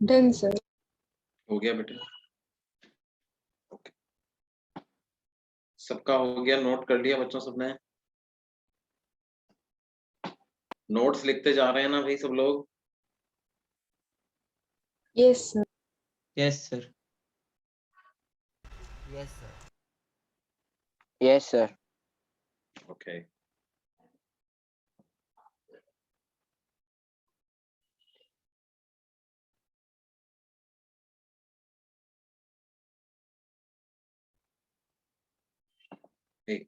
Done, sir. हो गया बेटे? ओके, सबका हो गया? नोट कर लिया बच्चों सबने? नोट्स लिखते जा रहे हैं ना भाई सब लोग? Yes, sir. Yes sir. Yes, sir. Yes sir. Okay, एक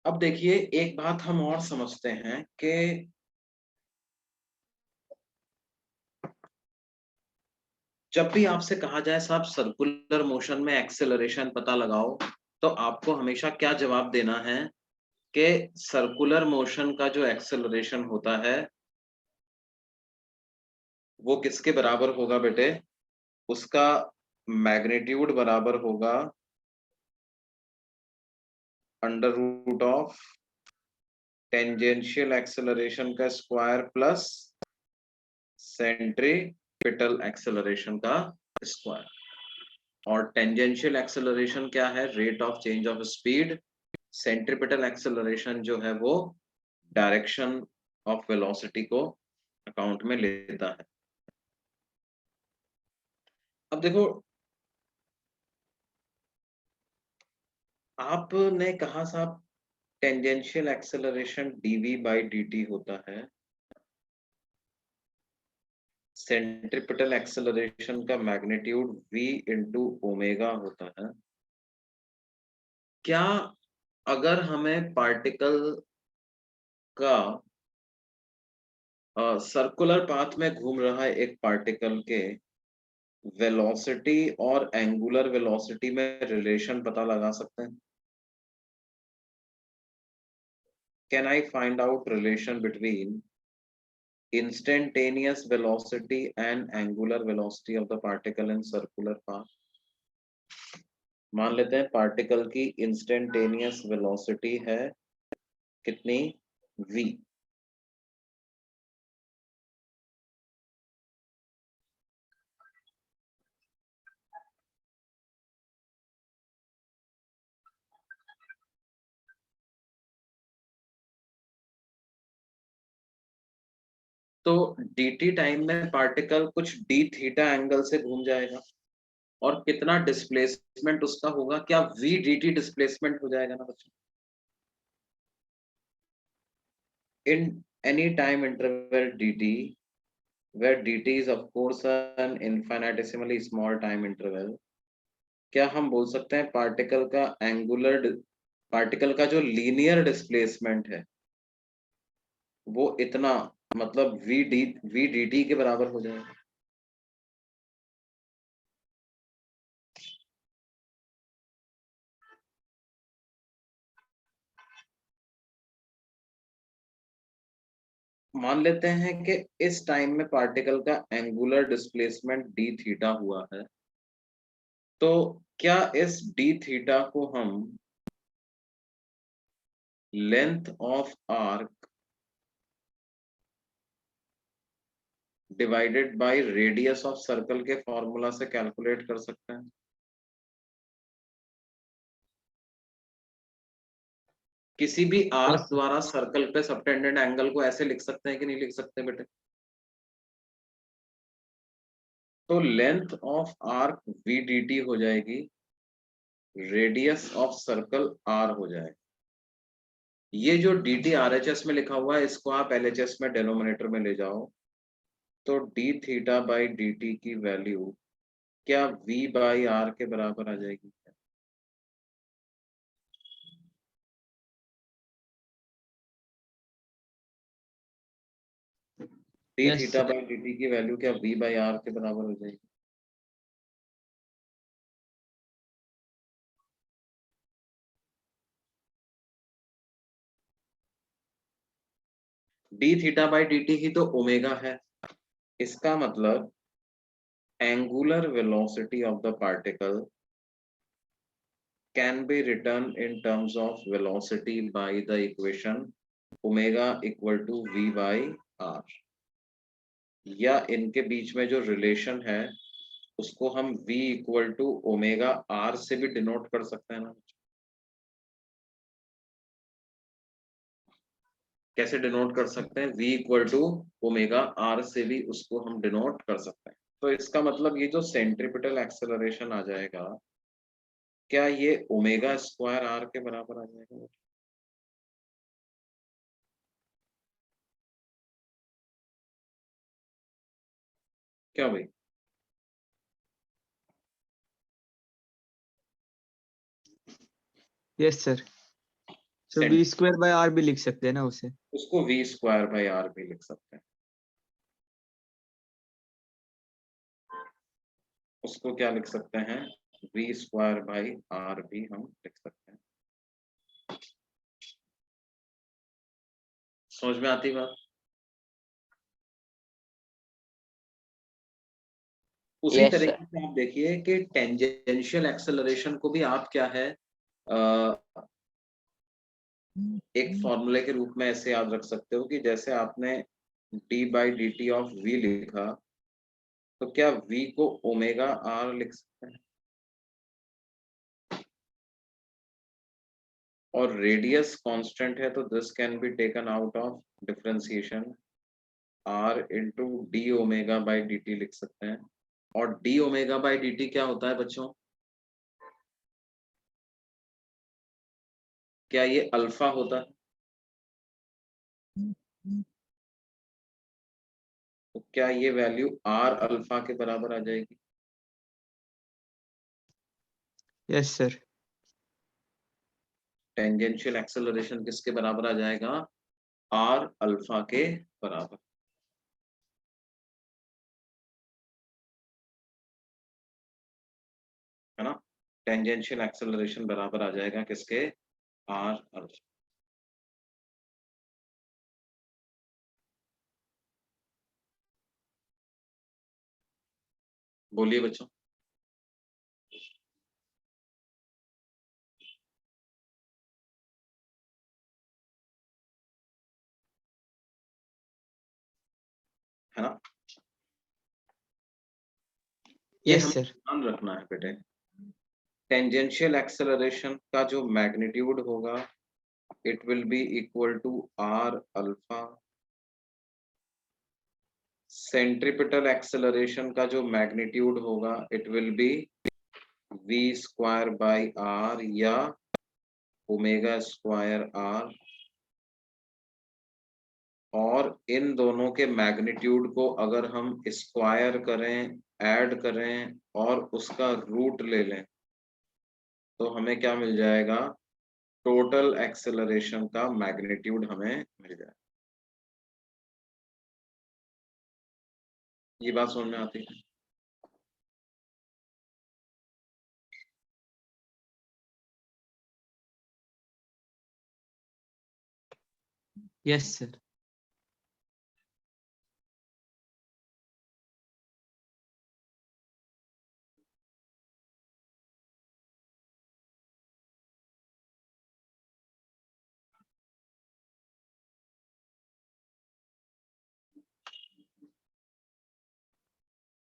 अब देखिए, एक बात हम और समझते हैं कि जब भी आपसे कहा जाए साहब सर्कुलर मोशन में एक्सेलरेशन पता लगाओ, तो आपको हमेशा क्या जवाब देना है कि सर्कुलर मोशन का जो एक्सेलरेशन होता है वो किसके बराबर होगा बेटे? उसका मैग्नीट्यूड बराबर होगा under root of tangential acceleration का स्क्वायर प्लस सेंट्रीपिटल एक्सेलरेशन का स्क्वायर। और टेंजेंशियल एक्सेलरेशन क्या है? Rate of change of speed. Centripetal acceleration जो है वो डायरेक्शन ऑफ वेलोसिटी को अकाउंट में लेता है। अब देखो, आपने कहा साहब tangential acceleration dv by dt होता है, सेंट्रीपिटल एक्सेलरेशन का मैग्नीट्यूड v इंटू ओमेगा होता है। क्या अगर हमें पार्टिकल का सर्कुलर पाथ में घूम रहा है एक पार्टिकल के, वेलोसिटी और एंगुलर वेलोसिटी में रिलेशन पता लगा सकते हैं? Can I find out relation between instantaneous velocity and angular velocity of the particle in circular path? मान लेते हैं पार्टिकल की इंस्टेंटेनियस वेलोसिटी है कितनी, v। तो dt टाइम में पार्टिकल कुछ d थीटा एंगल से घूम जाएगा और कितना डिस्प्लेसमेंट उसका होगा, क्या v dt डिस्प्लेसमेंट हो जाएगा ना बच्चों। In any time interval dt where dt is of course an infinitesimally small time interval, क्या हम बोल सकते हैं पार्टिकल का जो लीनियर डिस्प्लेसमेंट है वो इतना, मतलब v dt के बराबर हो जाएगा। मान लेते हैं कि इस टाइम में पार्टिकल का एंगुलर डिस्प्लेसमेंट d थीटा हुआ है, तो क्या इस d थीटा को हम length of arc divided by radius of circle के फॉर्मूला से कैलकुलेट कर सकते हैं? किसी भी आर्क द्वारा सर्कल पे सबटेंडेंट एंगल को ऐसे लिख सकते हैं कि नहीं लिख सकते बेटे? तो length of arc v dt हो जाएगी, रेडियस ऑफ सर्कल r हो जाएगा। ये जो dt RHS में लिखा हुआ है इसको आप LHS में डेनोमिनेटर में ले जाओ, तो d थीटा बाई dt की वैल्यू क्या v बाई r के बराबर आ जाएगी? d थीटा बाई dt की वैल्यू क्या v बाई r के बराबर हो जाएगी? d थीटा बाई dt ही तो ओमेगा है, इसका मतलब angular velocity of the particle can be written in terms of velocity by the equation omega equal to v by r, या इनके बीच में जो रिलेशन है उसको हम v equal to omega r से भी डिनोट कर सकते हैं ना। कैसे डिनोट कर सकते हैं? v equal to omega r से भी उसको हम डिनोट कर सकते हैं। तो इसका मतलब ये जो सेंट्रीपिटल एक्सेलरेशन आ जाएगा, क्या ये ओमेगा स्क्वायर r के बराबर आ जाएगा? क्या भाई? Yes sir. तो v स्क्वायर बाय r भी लिख सकते हैं ना उसे? उसको v स्क्वायर बाय r भी लिख सकते हैं। उसको क्या लिख सकते हैं? v स्क्वायर बाई r भी हम लिख सकते हैं। समझ में आती बात? उसी तरीके से आप देखिए कि टेंजेंशियल एक्सेलरेशन को भी आप क्या है एक फॉर्मूले के रूप में ऐसे याद रख सकते हो कि जैसे आपने d by D t of v लिखा, तो क्या v को ओमेगा r लिख सकते हैं? और रेडियस कांस्टेंट है तो this can be taken out of differentiation, r into D omega by D T लिख सकते हैं। और D omega by D T क्या होता है बच्चों? क्या ये अल्फा होता है? तो क्या ये वैल्यू r अल्फा के बराबर आ जाएगी? Yes sir. टेंजेंशियल एक्सेलरेशन किसके बराबर आ जाएगा? r अल्फा के बराबर। टेंजेंशियल एक्सेलरेशन बराबर आ जाएगा किसके, आर अल्फा। बोलिए बच्चों। है ना, ये यस हमें सर। ध्यान रखना है बेटे। टेंजेंशियल एक्सेलरेशन का जो मैग्नीट्यूड होगा it will be equal to R alpha. Centripetal acceleration का जो मैग्नीट्यूड होगा it will be v square by are या ओमेगा स्क्वायर आर। और इन दोनों के मैग्नीट्यूड को अगर हम स्क्वायर करें, ऐड करें और उसका रूट ले लें तो हमें क्या मिल जाएगा, टोटल एक्सेलरेशन का मैग्नीट्यूड हमें मिल जाएगा। ये बात समझ में आती है? Yes sir.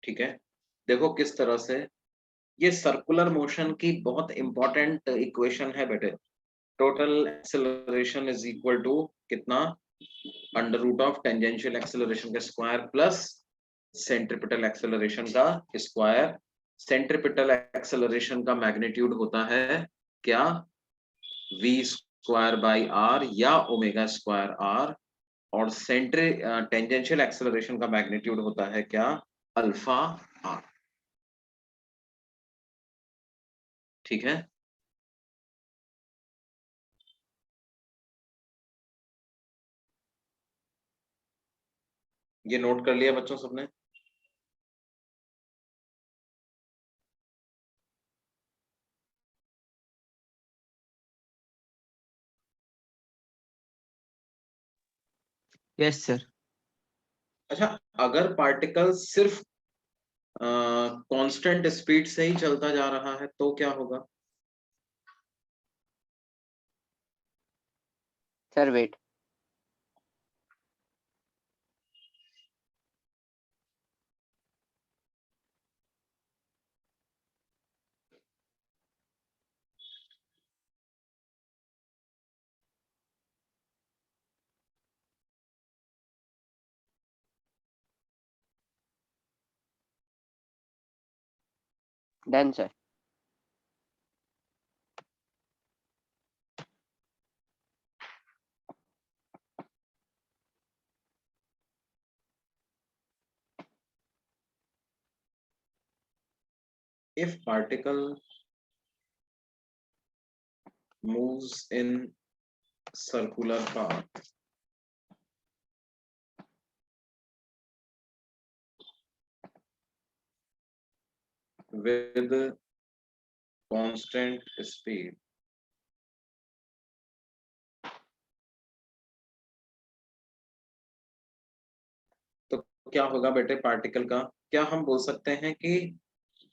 ठीक है, देखो किस तरह से ये सर्कुलर मोशन की बहुत इंपॉर्टेंट इक्वेशन है बेटे। Total acceleration is equal to कितना, under root of tangential acceleration का स्क्वायर प्लस सेंट्रीपिटल एक्सेलरेशन का स्क्वायर। सेंट्रीपिटल एक्सेलरेशन का मैग्नीट्यूड होता है क्या, v स्क्वायर बाई आर या ओमेगा स्क्वायर आर। और टेंजेंशियल एक्सेलरेशन का मैग्नीट्यूड होता है क्या, अल्फा आर। ठीक है, ये नोट कर लिया बच्चों सबने? Yes sir. अच्छा, अगर पार्टिकल सिर्फ कांस्टेंट स्पीड से ही चलता जा रहा है तो क्या होगा? Sir wait. Done sir. If particle moves in circular path with constant speed, तो क्या होगा बेटे पार्टिकल का? क्या हम बोल सकते हैं कि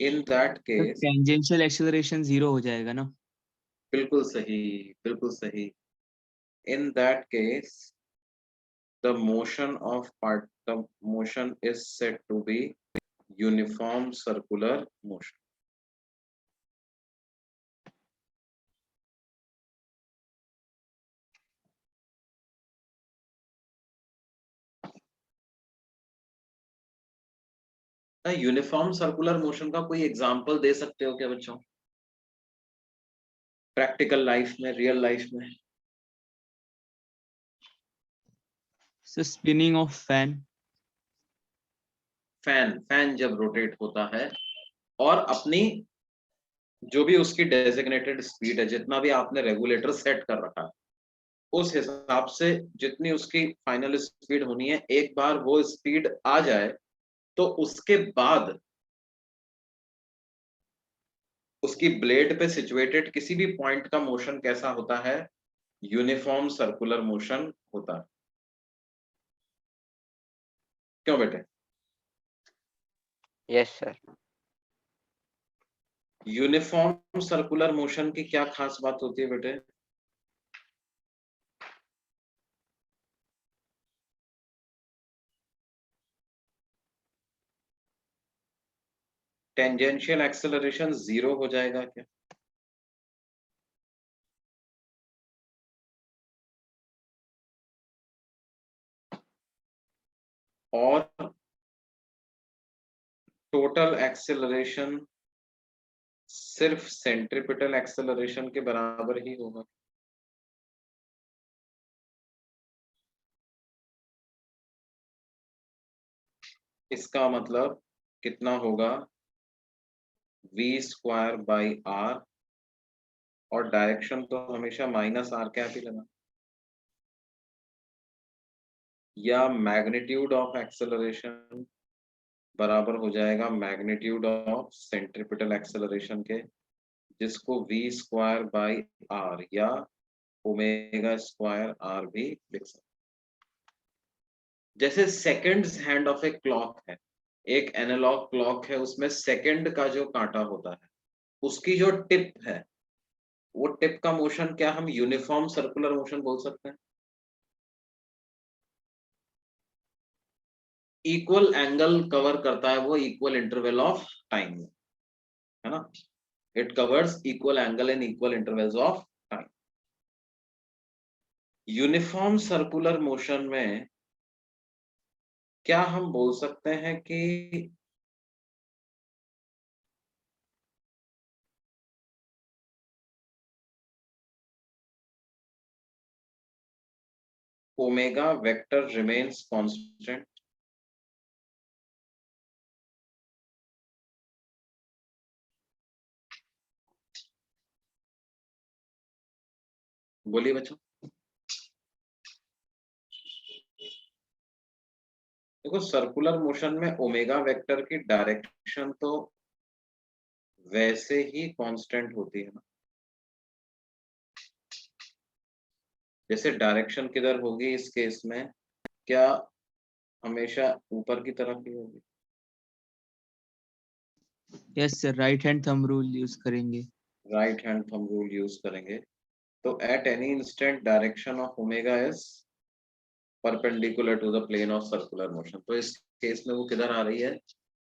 in that sir case, tangential acceleration 0 हो जाएगा ना? बिल्कुल सही, बिल्कुल सही। In that case the motion is said to be uniform circular motion। Uniform circular motion का कोई एग्जांपल दे सकते हो क्या बच्चों, प्रैक्टिकल लाइफ में, रियल लाइफ में? Sir spinning of fan. Fan जब रोटेट होता है और अपनी जो भी उसकी डेजिग्नेटेड स्पीड है, जितना भी आपने रेगुलेटर सेट कर रखा है उस हिसाब से जितनी उसकी फाइनल स्पीड होनी है, एक बार वो स्पीड आ जाए तो उसके बाद उसकी ब्लेड पे सिचुएटेड किसी भी पॉइंट का मोशन कैसा होता है, यूनिफॉर्म सर्कुलर मोशन होता है। क्यों बेटे? Yes sir. Uniform circular motion की क्या खास बात होती है बेटे? टेंजेंशियल एक्सेलरेशन 0 हो जाएगा क्या? और टोटल एक्सेलरेशन सिर्फ सेंट्रीपिटल एक्सेलरेशन के बराबर ही होगा। इसका मतलब कितना होगा, v²/r, और डायरेक्शन तो हमेशा -r कैप ही लेना, या मैग्नीट्यूड ऑफ एक्सेलरेशन बराबर हो जाएगा मैग्नीट्यूड ऑफ सेंट्रीपिटल एक्सेलरेशन के, जिसको v²/r या ω²r भी लिख सकते। जैसे seconds hand of a clock है, एक एनालॉग क्लॉक है, उसमें सेकंड का जो कांटा होता है, उसकी जो टिप है, वो टिप का मोशन क्या हम यूनिफॉर्म सर्कुलर मोशन बोल सकते हैं? इक्वल एंगल कवर करता है वो इक्वल इंटरवल ऑफ टाइम में, है ना? It covers equal angle in equal intervals of time. Uniform circular motion में क्या हम बोल सकते हैं कि ओमेगा वेक्टर रिमेन्स कांस्टेंट? बोलिए बच्चों। देखो, सर्कुलर मोशन में ओमेगा वेक्टर की डायरेक्शन तो वैसे ही कांस्टेंट होती है ना, जैसे डायरेक्शन किधर होगी इस केस में, क्या हमेशा ऊपर की तरफ ही होगी? Yes sir, right hand thumb rule use करेंगे। Right hand thumb rule use करेंगे। तो at any instant direction of omega is perpendicular to the plane of circular motion. तो इस केस में वो किधर आ रही है,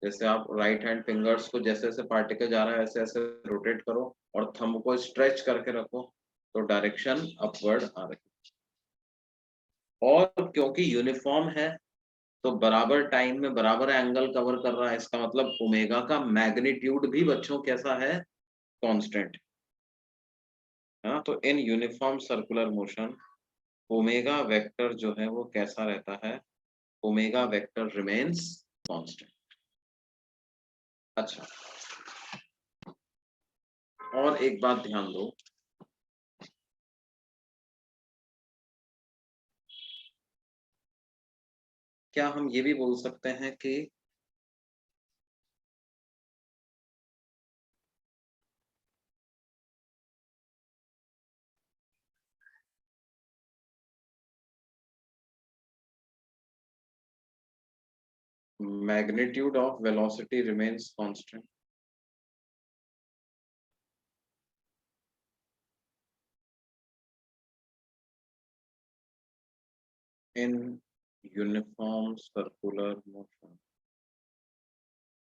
जैसे आप राइट हैंड फिंगर्स को जैसे जैसे पार्टिकल जा रहा है ऐसे ऐसे रोटेट करो और थंब को स्ट्रेच करके रखो, तो डायरेक्शन अपवर्ड आ रही है। और क्योंकि यूनिफॉर्म है तो बराबर टाइम में बराबर एंगल कवर कर रहा है, इसका मतलब ओमेगा का मैग्नीट्यूड भी बच्चों कैसा है, कांस्टेंट है ना। तो in uniform circular motion omega vector जो है वो कैसा रहता है, ओमेगा वेक्टर रिमेन्स कांस्टेंट। अच्छा, और एक बात ध्यान दो, क्या हम ये भी बोल सकते हैं कि magnitude of velocity remains constant? In uniform circular motion,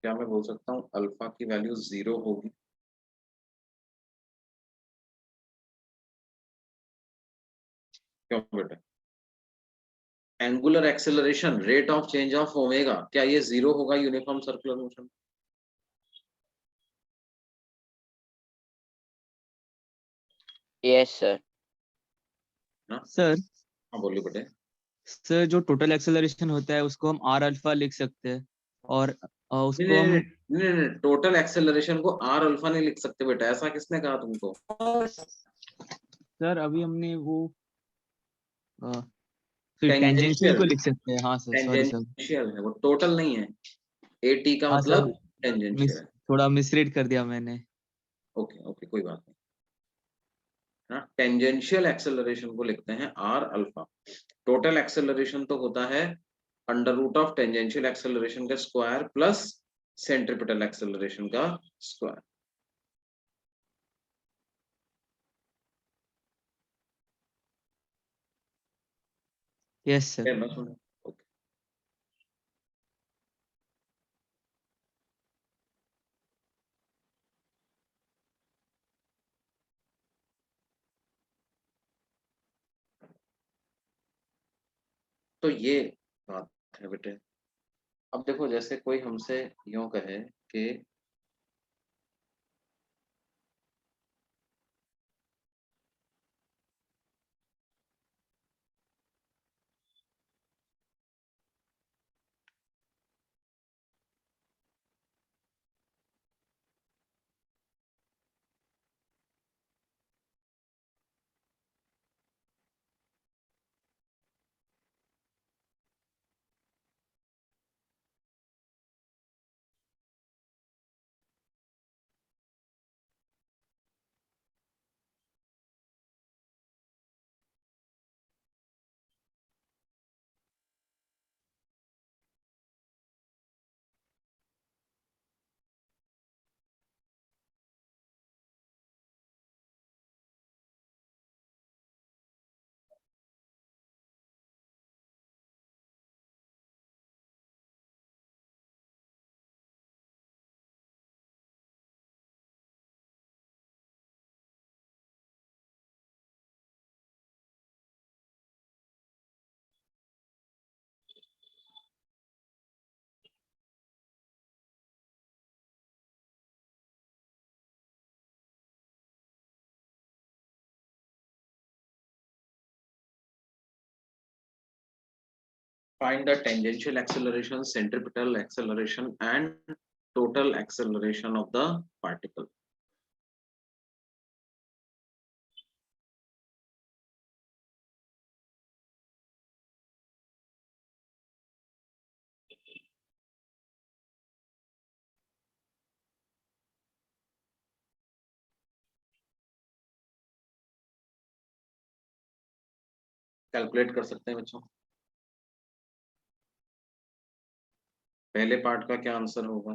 क्या मैं बोल सकता हूँ अल्फा की वैल्यू 0 होगी? क्यों बेटा? Angular acceleration rate of change of omega, क्या ये 0 होगा uniform circular motion? Yes sir. Sir हाँ बोलिए बेटे। सर, जो टोटल एक्सेलरेशन होता है उसको हम आर अल्फा लिख सकते हैं, और उसको हम नहीं, टोटल एक्सेलरेशन को आर अल्फा नहीं लिख सकते बेटा, ऐसा किसने कहा तुमको? सर अभी हमने वो फिर टेंजेंशियल को लिख सकते हैं। हाँ सर, सॉरी सर। टेंजेंशियल है वो, टोटल नहीं है। एटी का हाँ सर, मतलब टेंजेंशियल है। थोड़ा मिसरीड कर दिया मैंने। ओके ओके कोई बात नहीं ना। टेंजेंशियल एक्सेलरेशन को लिखते हैं आर अल्फा। टोटल एक्सेलरेशन तो होता है under root of tangential acceleration का स्क्वायर प्लस सेंट्रीपिटल एक्सेलरेशन का स्क्वायर। Yes sir. ओके तो ये बात है बेटे। अब देखो जैसे कोई हमसे यूं कहे कि find the tangential acceleration, centripetal acceleration and total acceleration of the particle. Calculate कर सकते हैं बच्चों। पहले पार्ट का क्या आंसर होगा?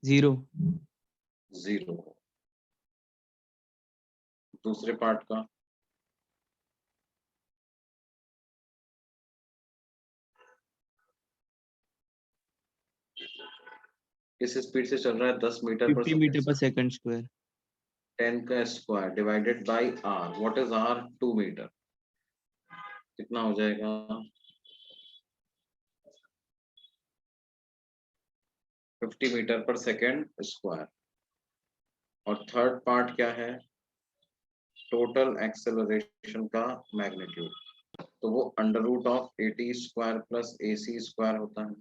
0। 0। दूसरे पार्ट का? किस स्पीड से चल रहा है? 10 मीटर पर 50 मीटर पर सेकंड। Second square. 10 का square divided by R. What is R? 2 metre. कितना हो जाएगा? 50 मीटर पर सेकंड स्क्वायर। और थर्ड पार्ट क्या है? टोटल एक्सेलरेशन का मैग्नीट्यूड। तो वो under root of 80 square plus AC square होता है।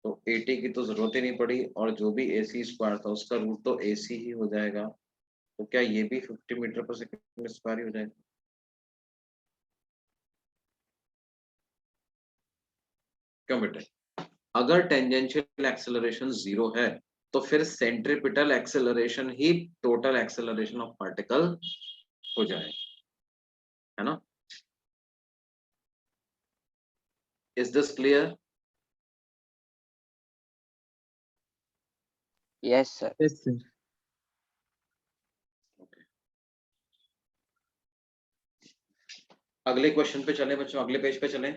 तो 80 की तो जरूरत ही नहीं पड़ी और जो भी AC स्क्वायर था उसका रूट तो AC ही हो जाएगा। तो क्या ये भी 50 मीटर पर सेकंड स्क्वायर ही हो जाएगा? क्यों बेटे? अगर टेंजेंशियल एक्सेलरेशन 0 है तो फिर centripetal acceleration he total acceleration of particle हो जाए, है ना? Is this clear? Yes sir. Yes sir. अगले क्वेश्चन पे चले बच्चों, अगले पेज पे चलें।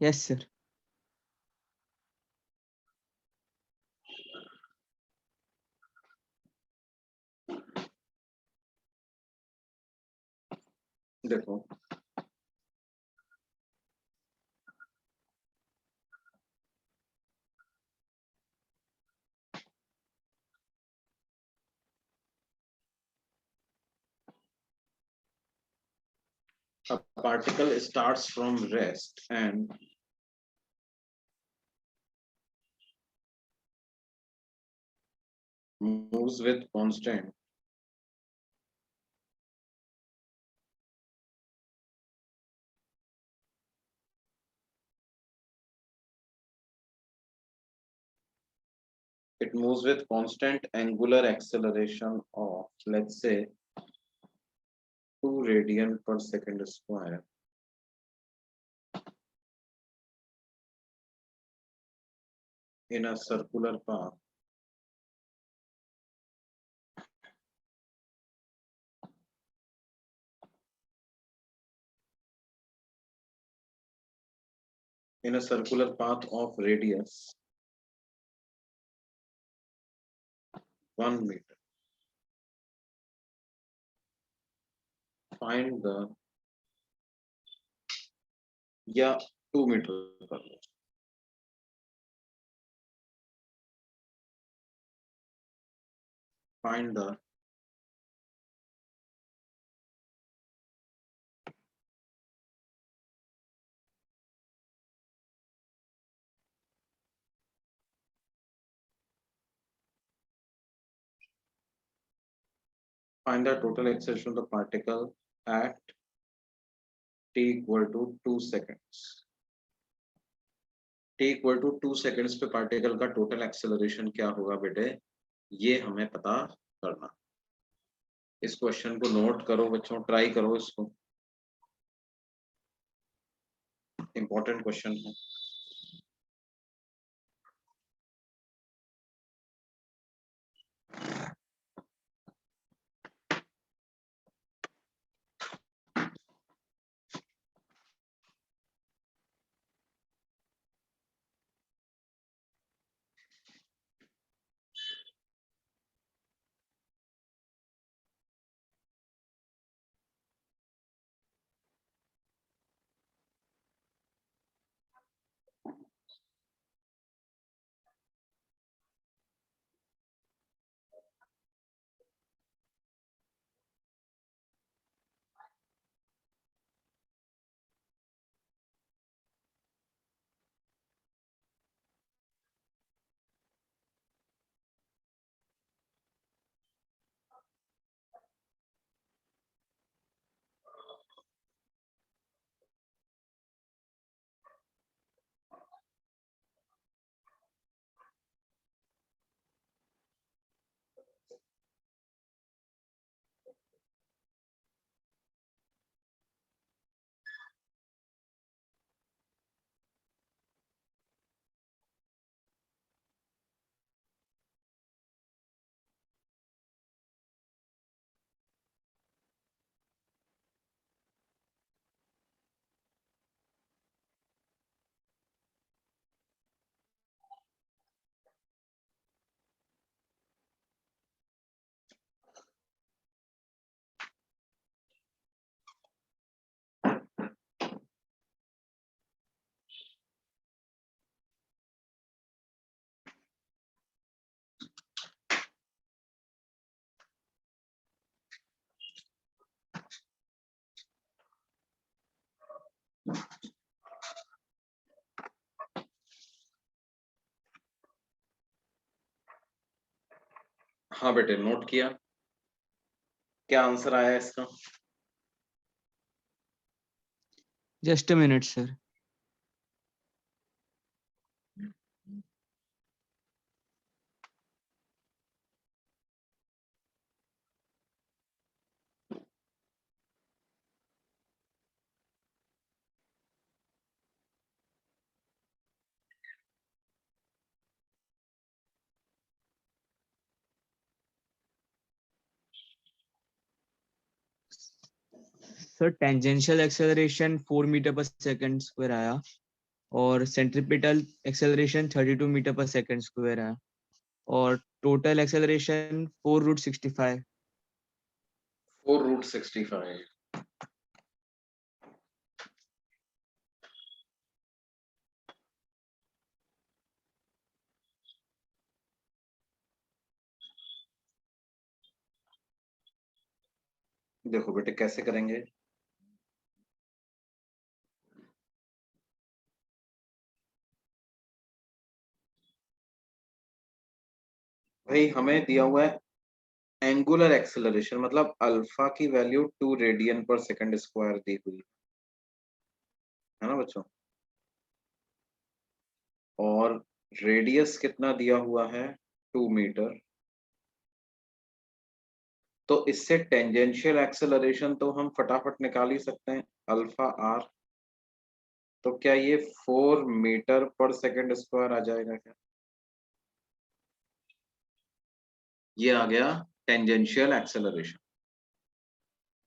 Yes sir. देखो a particle starts from rest and moves with constant it moves with constant angular acceleration of, let's say, 2 radian per second square in a circular path of radius 1 meter. Find the, या 2 मीटर कर लो. Find the total acceleration of the particle at t equal to 2 seconds. t equal to 2 seconds पे पार्टिकल का टोटल एक्सेलरेशन क्या होगा बेटे, ये हमें पता करना. इस क्वेश्चन को नोट करो बच्चों, ट्राई करो इसको, इंपॉर्टेंट क्वेश्चन है. हाँ बेटे, नोट किया, क्या आंसर आया इसका? Just a minute sir. Sir tangential acceleration 4 metre पर सेकंड स्क्वायर आया और सेंट्रीपिटल एक्सेलरेशन 32 मीटर पर सेकंड स्क्वायर आया और टोटल एक्सेलरेशन 4√65. 4√65. देखो बेटे कैसे करेंगे. भाई हमें दिया हुआ है एंगुलर एक्सेलरेशन, मतलब अल्फा की वैल्यू 2 रेडियन पर सेकंड स्क्वायर दी हुई है ना बच्चों, और रेडियस कितना दिया हुआ है 2 मीटर। तो इससे टेंजेंशियल एक्सेलरेशन तो हम फटाफट निकाल ही सकते हैं, अल्फा आर। तो क्या ये 4 मीटर पर सेकंड स्क्वायर आ जाएगा क्या? ये आ गया टेंजेंशियल एक्सेलरेशन।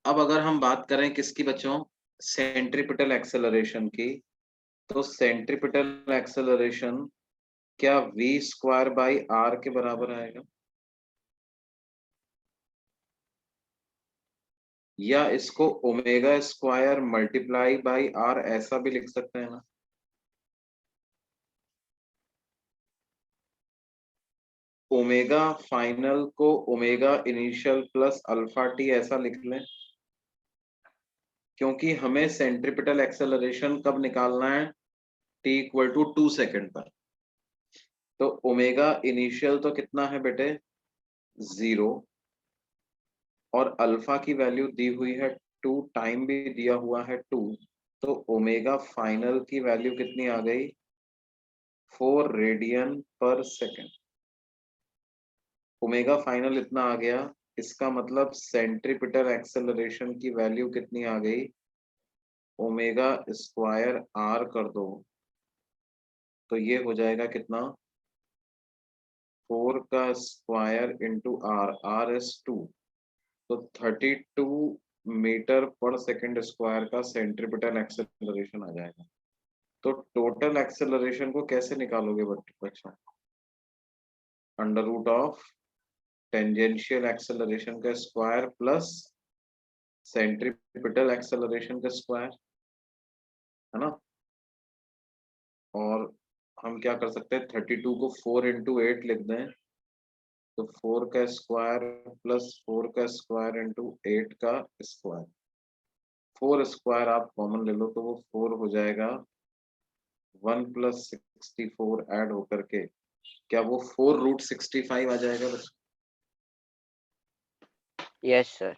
अब अगर हम बात करें किसकी बच्चों, सेंट्रीपिटल एक्सेलरेशन की, तो सेंट्रीपिटल एक्सेलरेशन क्या v स्क्वायर बाई आर के बराबर आएगा, या इसको omega square multiply by R ऐसा भी लिख सकते हैं ना? ओमेगा फाइनल को omega initial plus alpha T ऐसा लिख लें, क्योंकि हमें सेंट्रीपिटल एक्सेलरेशन कब निकालना है, t इक्वल टू 2 सेकेंड पर। तो ओमेगा इनिशियल तो कितना है बेटे 0, और अल्फा की वैल्यू दी हुई है 2, टाइम भी दिया हुआ है 2, तो ओमेगा फाइनल की वैल्यू कितनी आ गई 4 रेडियन पर सेकेंड। ओमेगा फाइनल इतना आ गया, इसका मतलब सेंट्रीपिटल एक्सेलरेशन की वैल्यू कितनी आ गई, ओमेगा स्क्वायर आर कर दो तो ये हो जाएगा कितना 4 का square into R, R is 2, तो 32 मीटर पर सेकेंड स्क्वायर का सेंट्रीपिटल एक्सेलरेशन आ जाएगा। तो टोटल एक्सेलरेशन को कैसे निकालोगे बच्चों, under root of tangential acceleration का स्क्वायर प्लस सेंट्रीपिटल एक्सेलरेशन का स्क्वायर, है ना। और हम क्या कर सकते हैं, 32 को 4 इंटू 8 लिख दें, तो 4 का स्क्वायर प्लस 4 का स्क्वायर इंटू 8 का स्क्वायर, 4 स्क्वायर आप कॉमन ले लो तो वो 4 हो जाएगा, 1 प्लस 64 ऐड होकर के क्या वो 4 रूट 65 आ जाएगा बच्चों? Yes sir.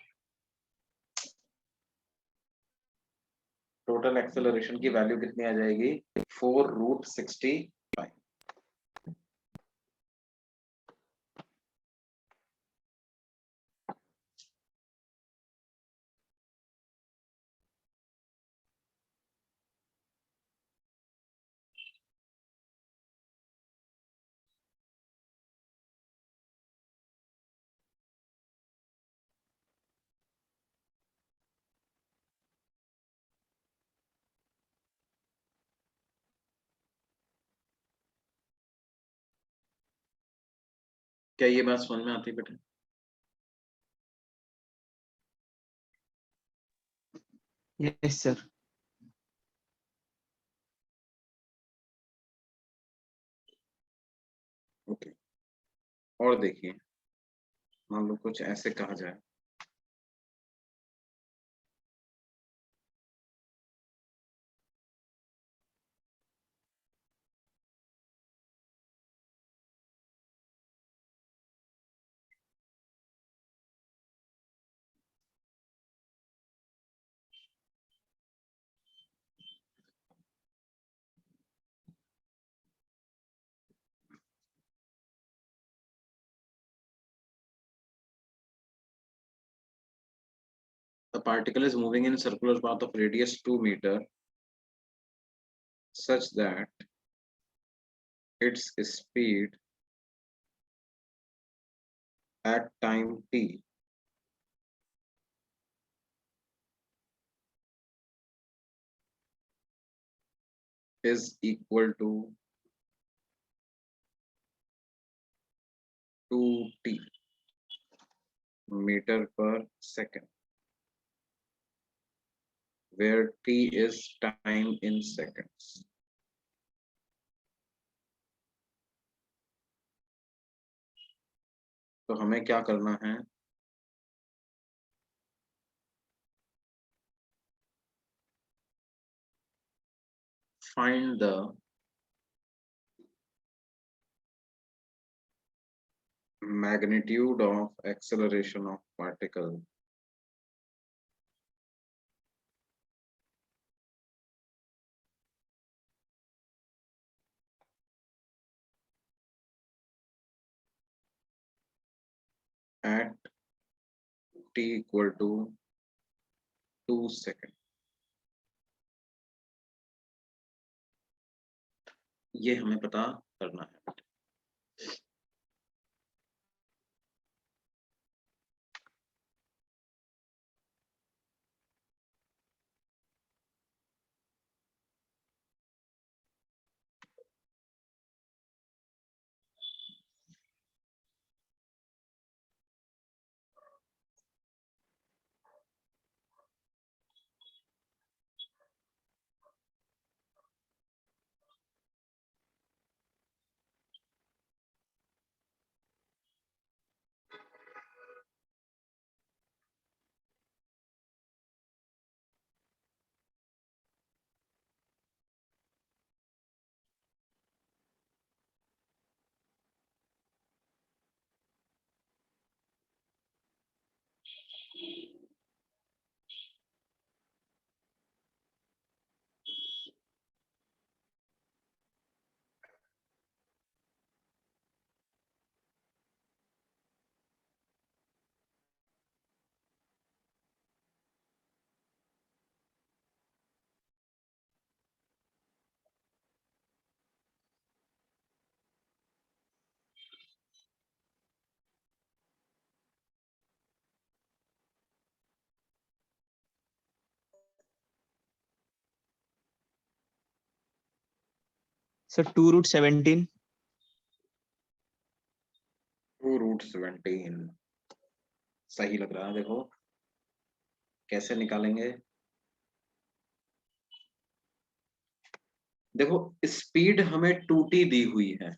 टोटल एक्सेलरेशन की वैल्यू कितनी आ जाएगी 4 रूट 65। क्या ये बात समझ में आती है बेटा? Yes sir. ओके, और देखिए मान लो कुछ ऐसे कहा जाए, the particle is moving in circular path of radius 2 meter such that its speed at time t is equal to 2t meter per second, where t is time in seconds. तो हमें क्या करना है, find the magnitude of acceleration of particle at t equal to 2 second. ये हमें पता करना है। सर 2√17। 2√17 सही लग रहा है। देखो कैसे निकालेंगे। देखो स्पीड हमें 2t दी हुई है,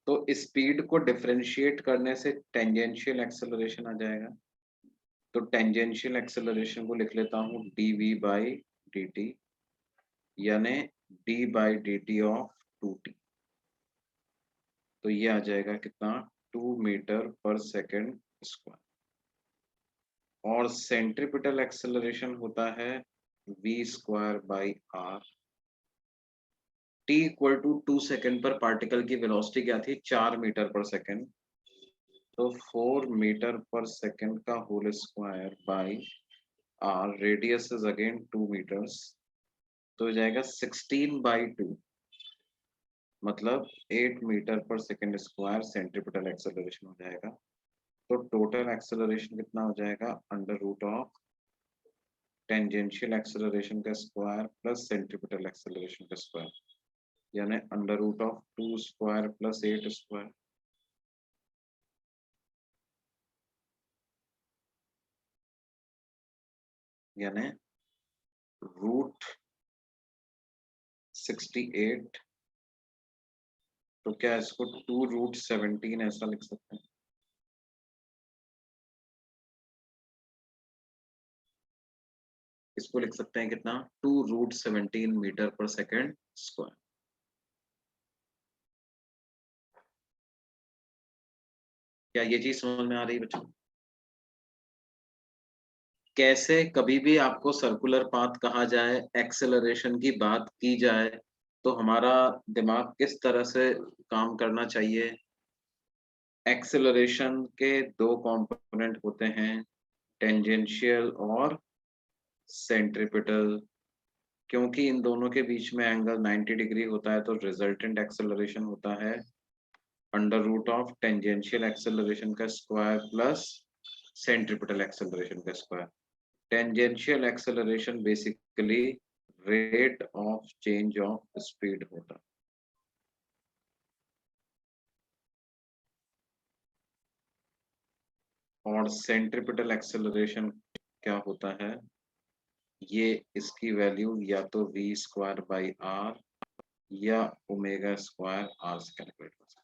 तो स्पीड को डिफरेंशिएट करने से टेंजेंशियल एक्सेलरेशन आ जाएगा। तो टेंजेंशियल एक्सेलरेशन को लिख लेता हूँ dv/dt, यानी d/dt ऑफ 2t। तो ये आ जाएगा कितना, 2 मीटर पर सेकेंड स्क्वायर। और सेंट्रीपिटल एक्सेलरेशन होता है v²/r। t equal to 2 second पर पार्टिकल की वेलोसिटी क्या थी, 4 मीटर पर सेकेंड। तो 4 मीटर पर सेकेंड का whole square by R, radius is again 2 metres, तो हो जाएगा 16/2, मतलब 8 metre per second square centripetal acceleration हो जाएगा। तो टोटल एक्सेलरेशन कितना हो जाएगा, under root of tangential acceleration का स्क्वायर प्लस सेंट्रीपिटल एक्सेलरेशन का स्क्वायर, यानी under root of 2 square plus 8 square. यानी √68। तो क्या इसको 2√17 ऐसा लिख सकते हैं। इसको लिख सकते हैं कितना, 2√17 मीटर पर सेकेंड स्क्वायर। क्या ये चीज समझ में आ रही है बच्चों। कैसे कभी भी आपको सर्कुलर पाथ कहा जाए, एक्सेलरेशन की बात की जाए, तो हमारा दिमाग किस तरह से काम करना चाहिए। एक्सेलरेशन के दो कंपोनेंट होते हैं, टेंजेंशियल और सेंट्रीपिटल। क्योंकि इन दोनों के बीच में एंगल 90 डिग्री होता है, तो रिजल्टेंट एक्सेलरेशन होता है under root of tangential acceleration का स्क्वायर प्लस सेंट्रीपिटल एक्सेलरेशन का square. Tangential acceleration basically rate of change of speed होता है, और सेंट्रीपिटल एक्सेलरेशन क्या होता है, ये इसकी वैल्यू या तो v²/r या ओमेगा स्क्वायर r से कैलकुलेट हो सकता है।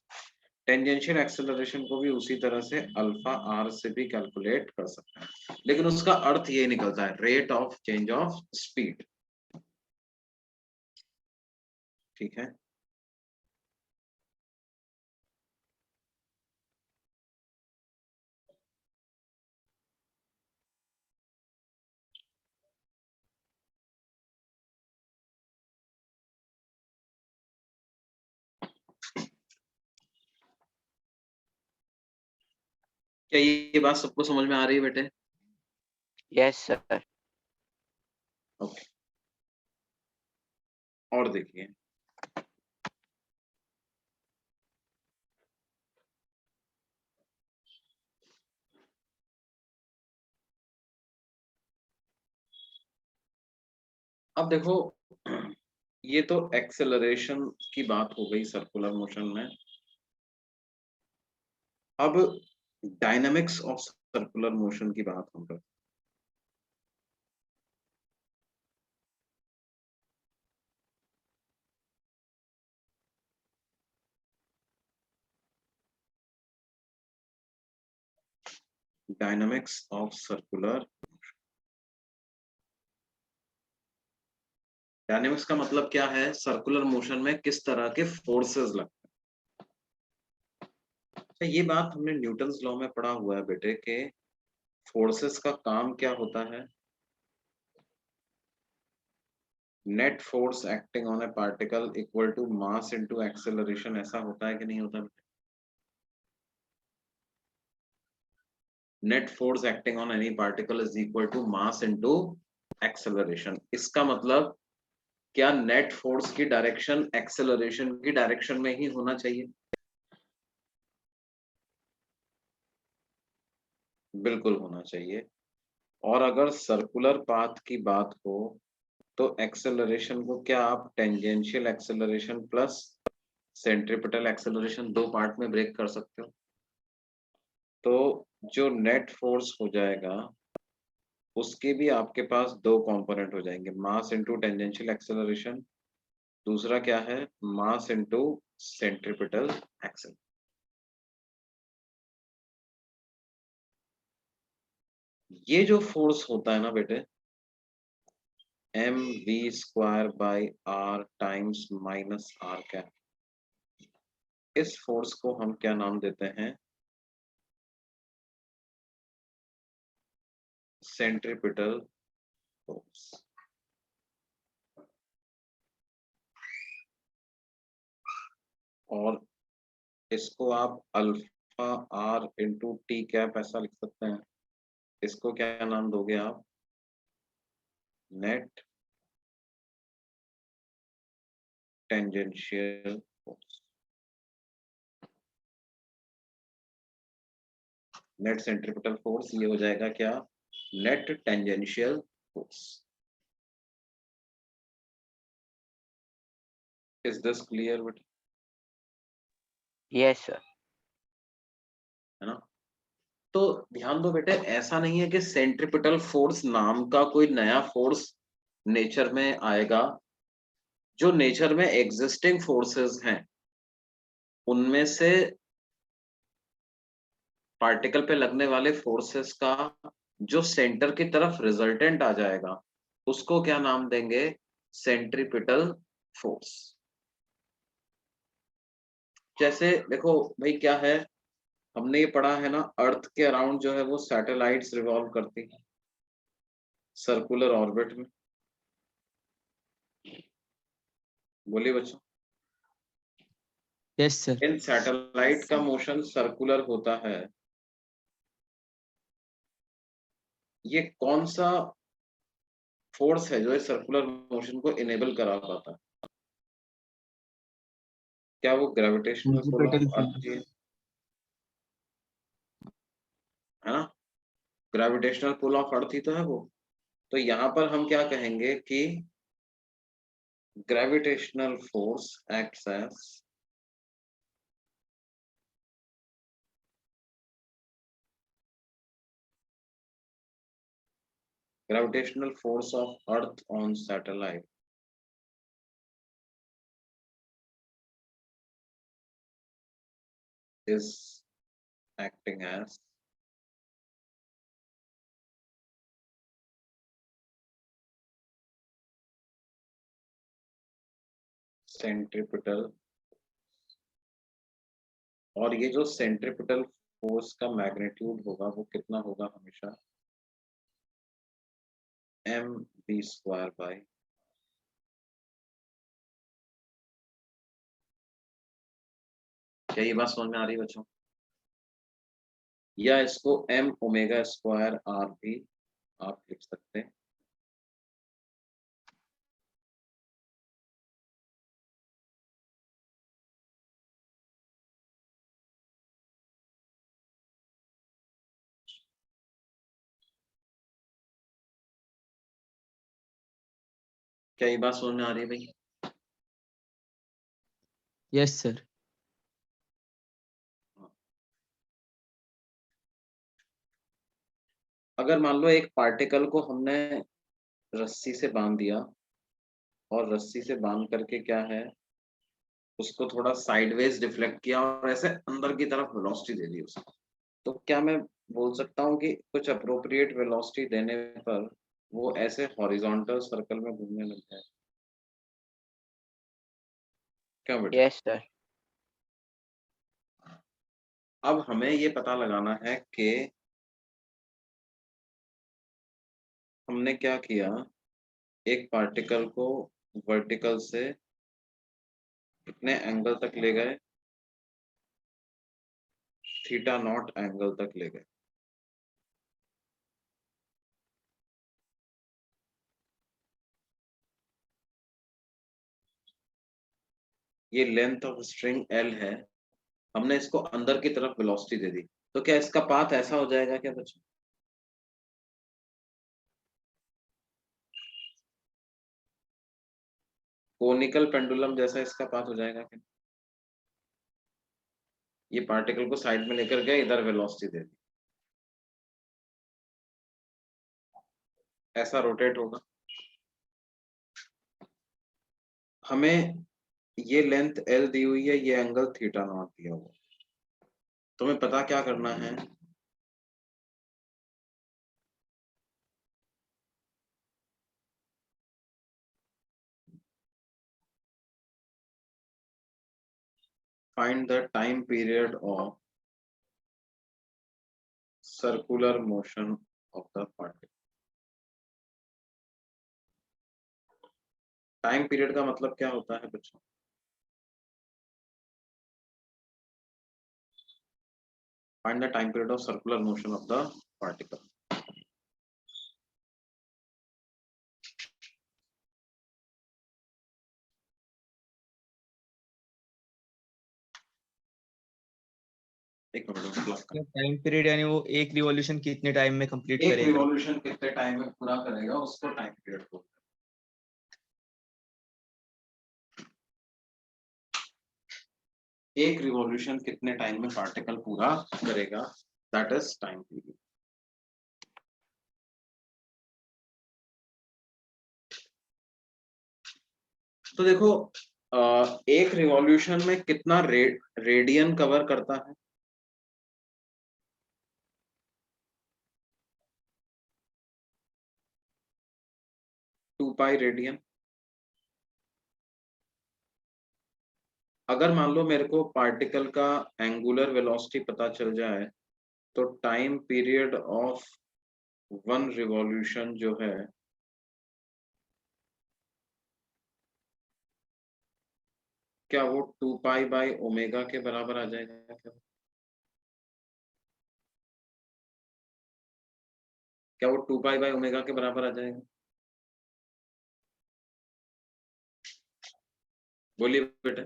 टेंजेंशियल एक्सेलरेशन को भी उसी तरह से अल्फा r से भी कैलकुलेट कर सकते हैं, लेकिन उसका अर्थ ये निकलता है rate of change of speed. ठीक है। क्या ये बात सबको समझ में आ रही है बेटे? Yes sir. ओके, और देखिए अब देखो, ये तो एक्सेलरेशन की बात हो गई सर्कुलर मोशन में। अब डायनामिक्स ऑफ सर्कुलर मोशन की बात हम करते हैं। डायनामिक्स ऑफ सर्कुलर, डायनामिक्स का मतलब क्या है? सर्कुलर मोशन में किस तरह के फोर्सेस लगते हैं। तो ये बात हमने न्यूटन्स लॉ में पढ़ा हुआ है बेटे के फोर्सेस का काम क्या होता है? Net force acting on a particle equal to mass into acceleration, ऐसा होता है कि नहीं होता? Net force acting on any particle is equal to mass into acceleration. इसका मतलब क्या नेट फोर्स की डायरेक्शन एक्सेलरेशन की डायरेक्शन में ही होना चाहिए? बिल्कुल होना चाहिए। और अगर सर्कुलर पाथ की बात हो तो एक्सेलरेशन को क्या आप tangential acceleration plus centripetal acceleration दो पार्ट में ब्रेक कर सकते हो? तो जो नेट फोर्स हो जाएगा उसके भी आपके पास दो कंपोनेंट हो जाएंगे, मास इनटू टेंजेंशियल एक्सेलरेशन, दूसरा क्या है? Mass into centripetal accel. ये जो फोर्स होता है ना बेटे, mv² by r times minus r cap, इस फोर्स को हम क्या नाम देते हैं? Centripetal force. और इसको आप alpha r into T cap ऐसा लिख सकते हैं। इसको क्या नाम दोगे आप? Net tangential force. Net centripetal force ये हो जाएगा क्या? Net tangential force. Is this clear बेटा? Yes sir. है ना? तो ध्यान दो बेटे, ऐसा नहीं है कि सेंट्रीपिटल फोर्स नाम का कोई नया फोर्स नेचर में आएगा। जो नेचर में एग्जिस्टिंग फोर्सेस हैं उनमें से पार्टिकल पे लगने वाले फोर्सेस का जो सेंटर की तरफ रिजल्टेंट आ जाएगा उसको क्या नाम देंगे? Centripetal force. जैसे देखो भाई, क्या है, हमने ये पढ़ा है ना, अर्थ के अराउंड जो है वो सैटेलाइट्स रिवॉल्व करती हैं सर्कुलर ऑर्बिट में। बोलिए बच्चों। Yes sir. इन सैटेलाइट का मोशन सर्कुलर होता है। ये कौन सा फोर्स है जो इस सर्कुलर मोशन को इनेबल करा पाता है? क्या वो ग्रेविटेशनल पुल ऑफ सेंट्रीपिटल अर्थ की है ना? ग्रेविटेशनल पुल ऑफ अर्थ ही तो है वो। तो यहाँ पर हम क्या कहेंगे कि gravitational force acts as gravitational force of earth on satellite is acting as centripetal। और ये जो सेंट्रीपिटल फोर्स का मैग्नीट्यूड होगा वो कितना होगा? हमेशा mv² बाई, क्या ये बात समझ में आ रही है बच्चों? या इसको m ओमेगा स्क्वायर r भी आप लिख सकते हैं। क्या ये बात समझ में आ रही है भाई? Yes sir. अगर मान लो एक पार्टिकल को हमने रस्सी से बांध दिया और रस्सी से बांध करके क्या है, उसको थोड़ा साइडवेज डिफ्लेक्ट किया और ऐसे अंदर की तरफ वेलोसिटी दे दी उसको, तो क्या मैं बोल सकता हूँ कि कुछ अप्रोप्रिएट वेलोसिटी देने पर वो ऐसे हॉरिजॉन्टल सर्कल में घूमने लग जाए? क्या बेटा? Yes sir. अब हमें ये पता लगाना है कि हमने क्या किया, एक पार्टिकल को वर्टिकल से कितने एंगल तक ले गए, थीटा नॉट एंगल तक ले गए। ये लेंथ ऑफ स्ट्रिंग L है, हमने इसको अंदर की तरफ वेलोसिटी दे दी, तो क्या इसका पाथ ऐसा हो जाएगा क्या बच्चों? कोनिकल पेंडुलम जैसा इसका पाथ हो जाएगा क्या? ये पार्टिकल को साइड में लेकर गए, इधर वेलोसिटी दे दी, ऐसा रोटेट होगा। हमें ये लेंथ L दी हुई है, ये एंगल थीटा नॉट दिया हुआ, तो हमें पता क्या करना है, find the time period of circular motion of the particle। Time period का मतलब क्या होता है बच्चों? Find the time period of circular motion of the particle। एक मिनट, टाइम पीरियड यानी वो एक रिवॉल्यूशन कितने टाइम में कंप्लीट एक करेगा? रिवॉल्यूशन कितने टाइम में पूरा करेगा, उसको टाइम पीरियड बोलते हैं। एक रिवॉल्यूशन कितने टाइम में पार्टिकल पूरा करेगा, दैट इज टाइम पीरियड। तो देखो एक रिवॉल्यूशन में कितना रेडियन कवर करता है? Two pi radian. अगर मान लो मेरे को पार्टिकल का एंगुलर वेलोसिटी पता चल जाए, तो time period of one revolution जो है क्या वो 2 पाई बाई ओमेगा के बराबर आ जाएगा क्या? क्या वो 2 पाई बाई ओमेगा के बराबर आ जाएगा? बोलिए बेटा।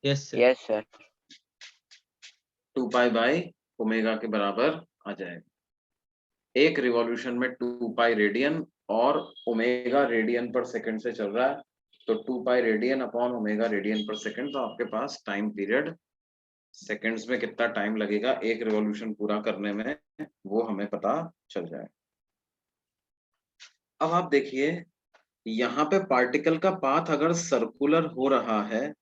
Yes sir. Yes sir. 2 pi by omega के बराबर आ जाएगा। एक रिवॉल्यूशन में 2 पाई रेडियन और ओमेगा रेडियन पर सेकंड से चल रहा है, तो 2 pi radian upon omega radian पर सेकंड, तो आपके पास टाइम पीरियड सेकंड्स में कितना टाइम लगेगा एक रिवॉल्यूशन पूरा करने में, वो हमें पता चल जाए। अब आप देखिए, यहाँ पे पार्टिकल का पाथ अगर सर्कुलर हो रहा है,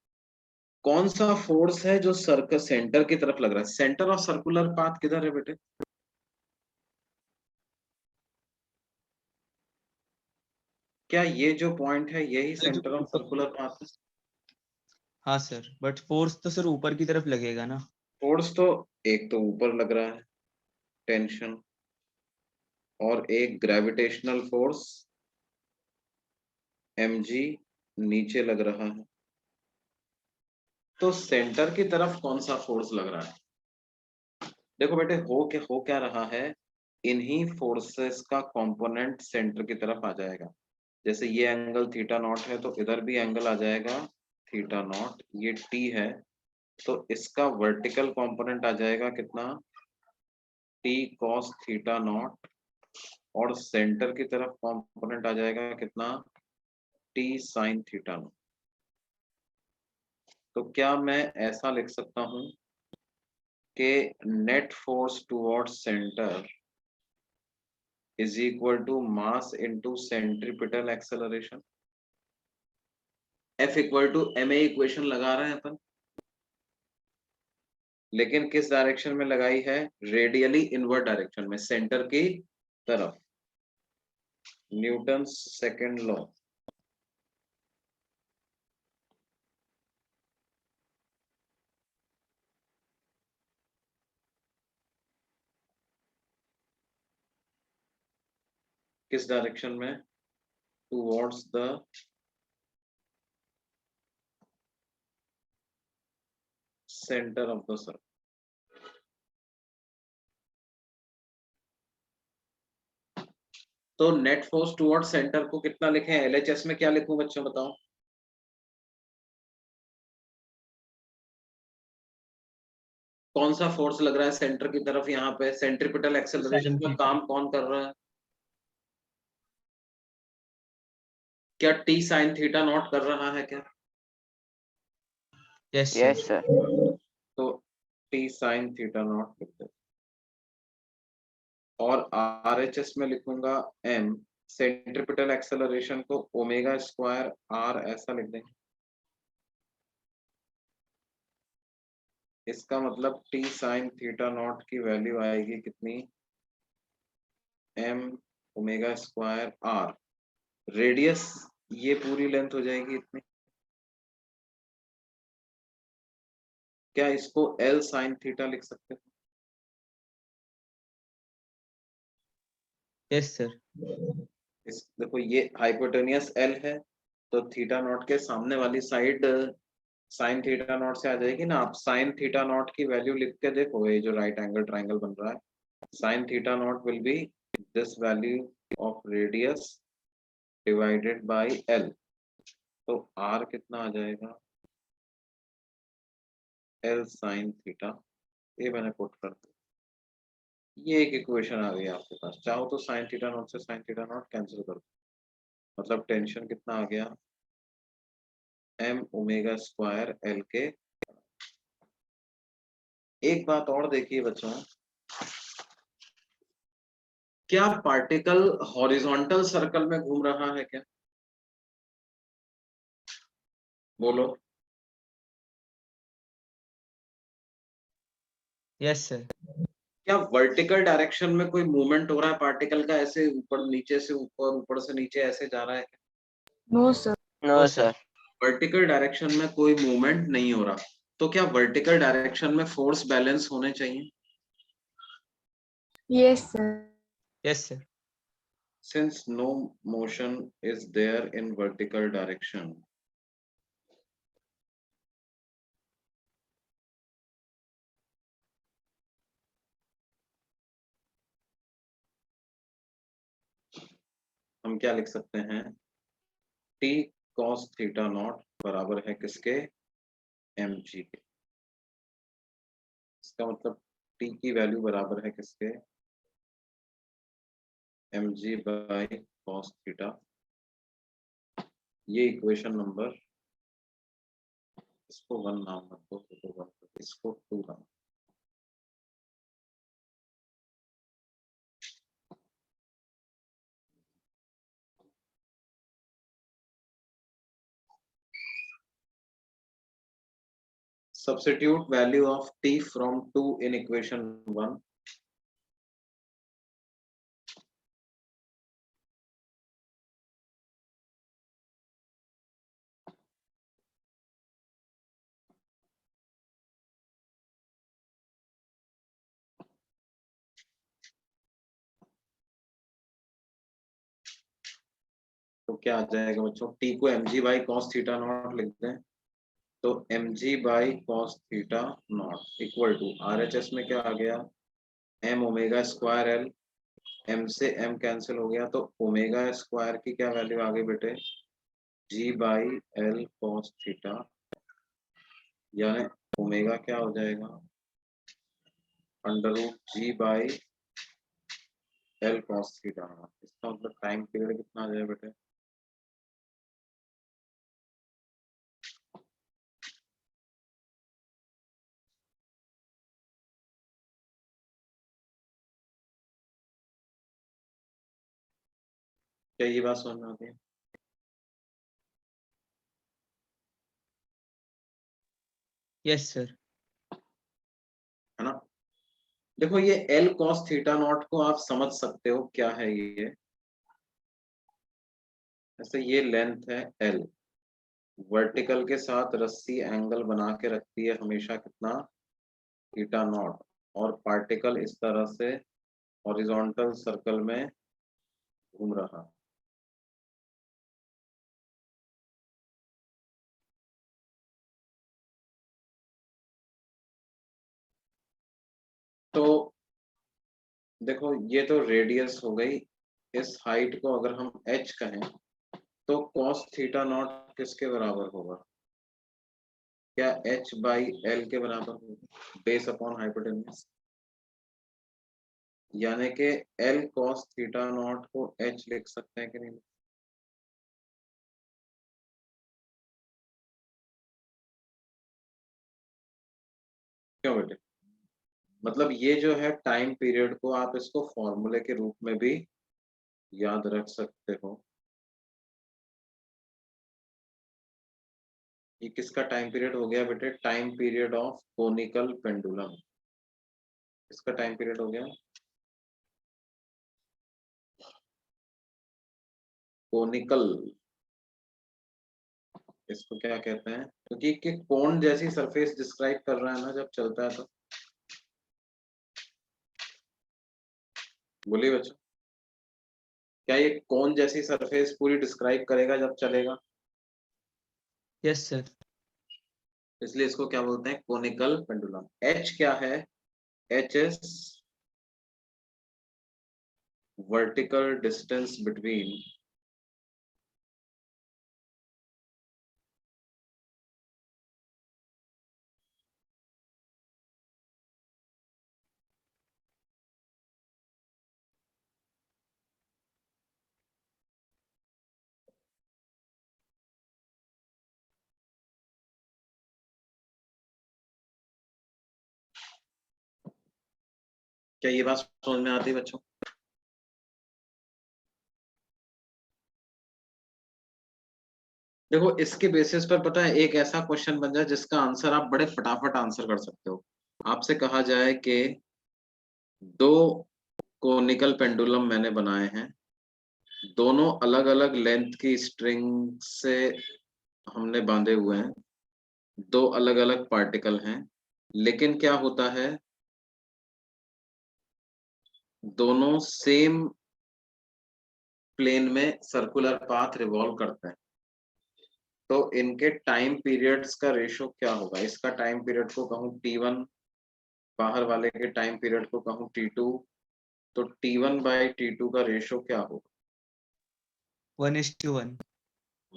कौन सा फोर्स है जो सर्कल सेंटर की तरफ लग रहा है? सेंटर ऑफ सर्कुलर पाथ किधर है बेटे? क्या ये जो पॉइंट है यही जो सेंटर ऑफ सर्कुलर पाथ है? हाँ सर, बट फोर्स तो सर ऊपर की तरफ लगेगा ना। फोर्स तो एक तो ऊपर लग रहा है टेंशन, और एक ग्रेविटेशनल फोर्स mg नीचे लग रहा है। तो सेंटर की तरफ कौन सा फोर्स लग रहा है? देखो बेटे, हो क्या रहा है, इन्हीं फोर्सेस का कंपोनेंट सेंटर की तरफ आ जाएगा। जैसे ये एंगल थीटा नॉट है तो इधर भी एंगल आ जाएगा थीटा नॉट, ये टी है तो इसका वर्टिकल कंपोनेंट आ जाएगा कितना, टी कॉस थीटा नॉट, और सेंटर की तरफ कंपोनेंट आ जाएगा कितना, टी साइन थीटा नॉट। तो क्या मैं ऐसा लिख सकता हूं कि net force towards centre is equal to mass into centripetal acceleration? F equal to ma equation लगा रहे हैं अपन, लेकिन किस डायरेक्शन में लगाई है, रेडियली इनवर्ट डायरेक्शन में, सेंटर की तरफ। न्यूटन सेकंड लॉ, किस डायरेक्शन में, towards the centre of the circle. तो नेट फोर्स टुवर्ड्स सेंटर को कितना लिखें, एलएचएस में क्या लिखूं बच्चों बताओ? कौन सा फोर्स लग रहा है सेंटर की तरफ, यहाँ पे सेंट्रिपिटल एक्सेलरेशन का काम कौन कर रहा है? क्या टी साइन थीटा नॉट कर रहा है क्या? Yes yes sir. सर। तो टी साइन थीटा नॉट लिखते हैं, और आरएचएस में लिखूंगा एम, सेंट्रिपिटल एक्सेलरेशन को ओमेगा स्क्वायर आर ऐसा लिख देंगे। इसका मतलब टी साइन थीटा नॉट की वैल्यू आएगी कितनी, M omega square R, radius ये पूरी लेंथ हो जाएगी इतनी। क्या इसको एल साइन थीटा लिख सकते हैं? Yes sir. इस देखो ये हाइपोटेनियस एल है तो थीटा नॉट के सामने वाली साइड साइन थीटा नॉट से आ जाएगी ना। आप साइन थीटा नॉट की वैल्यू लिख के देखो, ये जो राइट एंगल ट्राइंगल बन रहा है, sign theta not will be this value of radius divided by L. तो आर कितना आ जाएगा, एल साइन थीटा, ये मैंने पुट कर दिया। ये एक इक्वेशन आ गई आपके पास। चाहो तो साइन थीटा नॉट से साइन थीटा नॉट कैंसिल कर दो, मतलब टेंशन कितना आ गया, एम ओमेगा स्क्वायर एल के। एक बात और देखिए बच्चों, क्या पार्टिकल हॉरिजॉन्टल सर्कल में घूम रहा है क्या, बोलो? Yes sir. क्या वर्टिकल डायरेक्शन में कोई मूवमेंट हो रहा है पार्टिकल का, ऐसे ऊपर नीचे से ऊपर, ऊपर से नीचे ऐसे जा रहा है क्या? No, sir. No sir. Vertical direction में कोई मूवमेंट नहीं हो रहा, तो क्या वर्टिकल डायरेक्शन में फोर्स बैलेंस होने चाहिए? Yes, sir. Yes sir. Since no motion is there in vertical direction, हम क्या लिख सकते हैं, टी कॉस थीटा नॉट बराबर है किसके, mg के। इसका मतलब टी की वैल्यू बराबर है किसके, mg बाय कॉस थीटा। ये इक्वेशन नंबर, इसको 1 नाम मत दो, इसको 2 नाम। Substitute value of t from 2 in equation 1. तो क्या आ जाएगा बच्चों, t को mg by cos theta naught लिखते हैं, तो mg by cos theta naught equal to RHS में क्या आ गया, m omega square L, m से m कैंसिल हो गया, तो ओमेगा स्क्वायर की क्या वैल्यू आ गई बेटे, g by L cos theta, यानी ओमेगा क्या हो जाएगा, under root G by L cos theta. इसका मतलब टाइम पीरियड कितना आ जाएगा बेटे, क्या ये बात समझ में आती है? Yes sir. है ना। देखो ये एल कॉस थीटा नॉट को आप समझ सकते हो क्या है ये, ऐसे ये लेंथ है एल, वर्टिकल के साथ रस्सी एंगल बना के रखती है हमेशा कितना, थीटा नॉट, और पार्टिकल इस तरह से हॉरिजॉन्टल सर्कल में घूम रहा। तो देखो ये तो रेडियस हो गई, इस हाइट को अगर हम h कहें तो cos थीटा नॉट किसके बराबर होगा, क्या h बाई एल के बराबर होगा, बेस अपॉन हाइपोटेन्यूज, यानी कि L cos थीटा नॉट को h लिख सकते हैं कि नहीं, क्यों बेटे, मतलब ये जो है टाइम पीरियड को आप इसको फॉर्मूले के रूप में भी याद रख सकते हो। ये किसका टाइम पीरियड हो गया बेटे, time period of conical pendulum, इसका टाइम पीरियड हो गया कोनिकल, इसको क्या कहते हैं, क्योंकि कि कोन जैसी सरफेस डिस्क्राइब कर रहा है ना जब चलता है तो, बोलिए बच्चों, क्या ये कोन जैसी सरफेस पूरी डिस्क्राइब करेगा जब चलेगा, यस सर। इसलिए इसको क्या बोलते हैं, कोनिकल पेंडुलम। एच क्या है, H is vertical distance between क्या ये बात समझ में आती है बच्चों, देखो इसके बेसिस पर पता है एक ऐसा क्वेश्चन बन जाए जिसका आंसर आप बड़े फटाफट आंसर कर सकते हो। आपसे कहा जाए कि दो कोनिकल पेंडुलम मैंने बनाए हैं, दोनों अलग अलग लेंथ की स्ट्रिंग से हमने बांधे हुए हैं, दो अलग अलग पार्टिकल हैं, लेकिन क्या होता है, दोनों सेम प्लेन में सर्कुलर पाथ रिवॉल्व करते हैं, तो इनके टाइम पीरियड्स का रेशो क्या होगा, इसका टाइम पीरियड को कहूँ T1, बाहर वाले के टाइम पीरियड को कहूँ T2, तो T1 बाई T2 का रेशो क्या होगा, 1:1।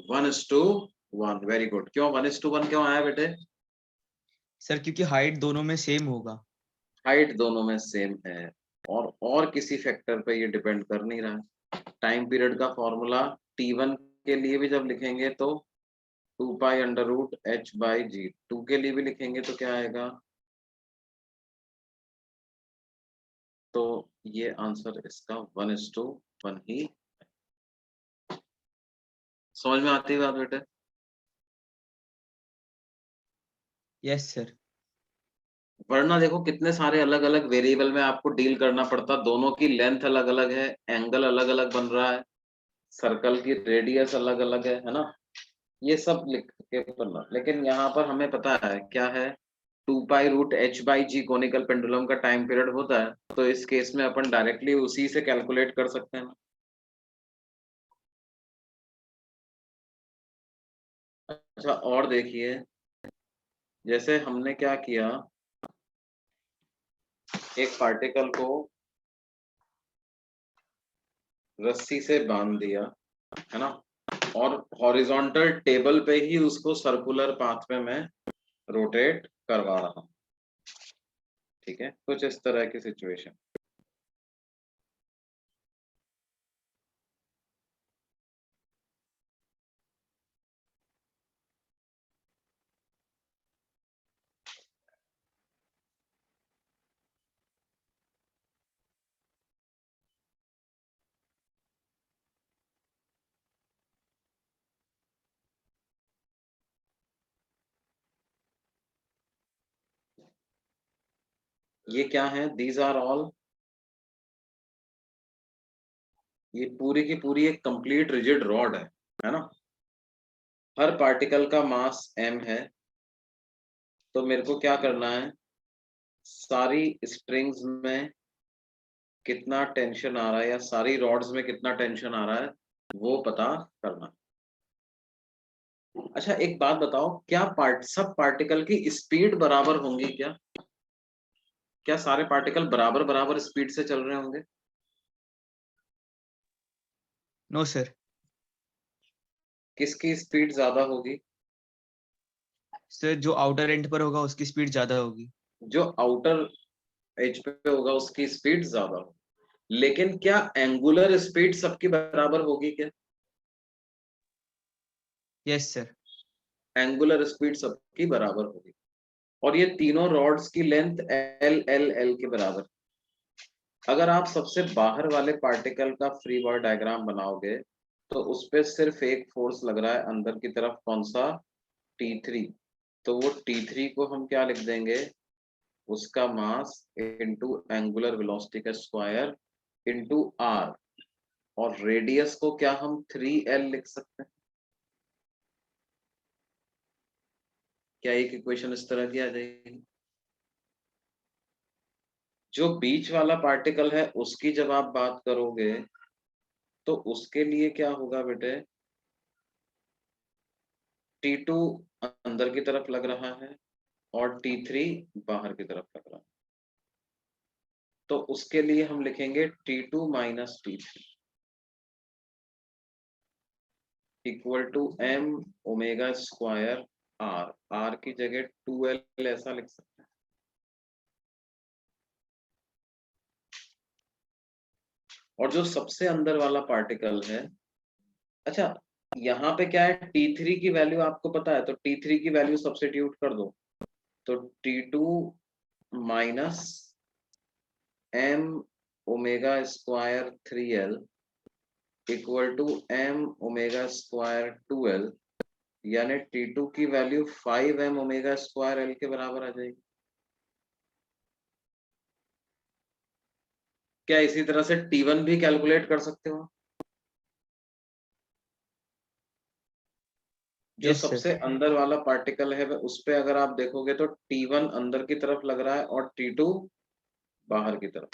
1:1। वेरी गुड, क्यों 1:1 क्यों आया बेटे, सर क्योंकि हाइट दोनों में सेम होगा। हाइट दोनों में सेम है, और किसी फैक्टर पे ये डिपेंड कर नहीं रहा है। टाइम पीरियड का फॉर्मूला T1 के लिए भी जब लिखेंगे तो 2 pi under root h by g, 2 के लिए भी लिखेंगे तो क्या आएगा, तो ये आंसर इसका 1:1 ही। समझ में आती है बात बेटे, यस सर। वरना देखो कितने सारे अलग अलग वेरिएबल में आपको डील करना पड़ता, दोनों की लेंथ अलग अलग है, एंगल अलग अलग बन रहा है, सर्कल की रेडियस अलग अलग है ना, ये सब लिख के बनना, लेकिन यहाँ पर हमें पता है क्या है, 2 pi root h by G conical pendulum का टाइम पीरियड होता है, तो इस केस में अपन डायरेक्टली उसी से कैलकुलेट कर सकते हैं। अच्छा और देखिए, जैसे हमने क्या किया, एक पार्टिकल को रस्सी से बांध दिया, है ना, और हॉरिजॉन्टल टेबल पे ही उसको सर्कुलर पाथ में मैं रोटेट करवा रहा हूं। ठीक है, कुछ इस तरह की सिचुएशन। ये क्या है, दीज आर ऑल, ये पूरी की पूरी एक कंप्लीट रिजिड रॉड है ना। हर पार्टिकल का मास m है, तो मेरे को क्या करना है, सारी स्ट्रिंग्स में कितना टेंशन आ रहा है या सारी रॉड्स में कितना टेंशन आ रहा है वो पता करना। अच्छा एक बात बताओ, क्या सब पार्टिकल की स्पीड बराबर होंगी क्या? क्या सारे पार्टिकल बराबर बराबर स्पीड से चल रहे होंगे? No sir. किसकी स्पीड ज्यादा होगी? सर जो आउटर एंड पर होगा उसकी स्पीड ज्यादा होगी। जो आउटर एज पे होगा उसकी स्पीड ज्यादा होगी, लेकिन क्या एंगुलर स्पीड सबकी बराबर होगी क्या? Yes sir. एंगुलर स्पीड सबकी बराबर होगी, और ये तीनों रॉड्स की लेंथ एल एल एल के बराबर। अगर आप सबसे बाहर वाले पार्टिकल का फ्री बॉडी डायग्राम बनाओगे तो उस पे सिर्फ एक फोर्स लग रहा है अंदर की तरफ, कौन सा, T3। तो वो T3 को हम क्या लिख देंगे, उसका मास इनटू एंगुलर वेलोसिटी का स्क्वायर इनटू r, और रेडियस को क्या हम 3l लिख सकते हैं? क्या एक इक्वेशन इस तरह की आ जाएगी? जो बीच वाला पार्टिकल है उसकी जब आप बात करोगे तो उसके लिए क्या होगा बेटे, T2 अंदर की तरफ लग रहा है और T3 बाहर की तरफ लग रहा है, तो उसके लिए हम लिखेंगे T2 minus T3 equal to m omega square r, r की जगह 2l ऐसा लिख सकते हैं। और जो सबसे अंदर वाला पार्टिकल है, अच्छा यहाँ पे क्या है, T3 की वैल्यू आपको पता है, तो T3 की वैल्यू सब्स्टिट्यूट कर दो, तो T2 minus m omega square 3l equal to m omega square 2l, यानी T2 की value 5m omega square l के बराबर आ जाएगी। क्या इसी तरह से T1 भी कैलकुलेट कर सकते हो? जो यस सर। सबसे अंदर वाला पार्टिकल है उस पे अगर आप देखोगे तो T1 अंदर की तरफ लग रहा है और T2 बाहर की तरफ,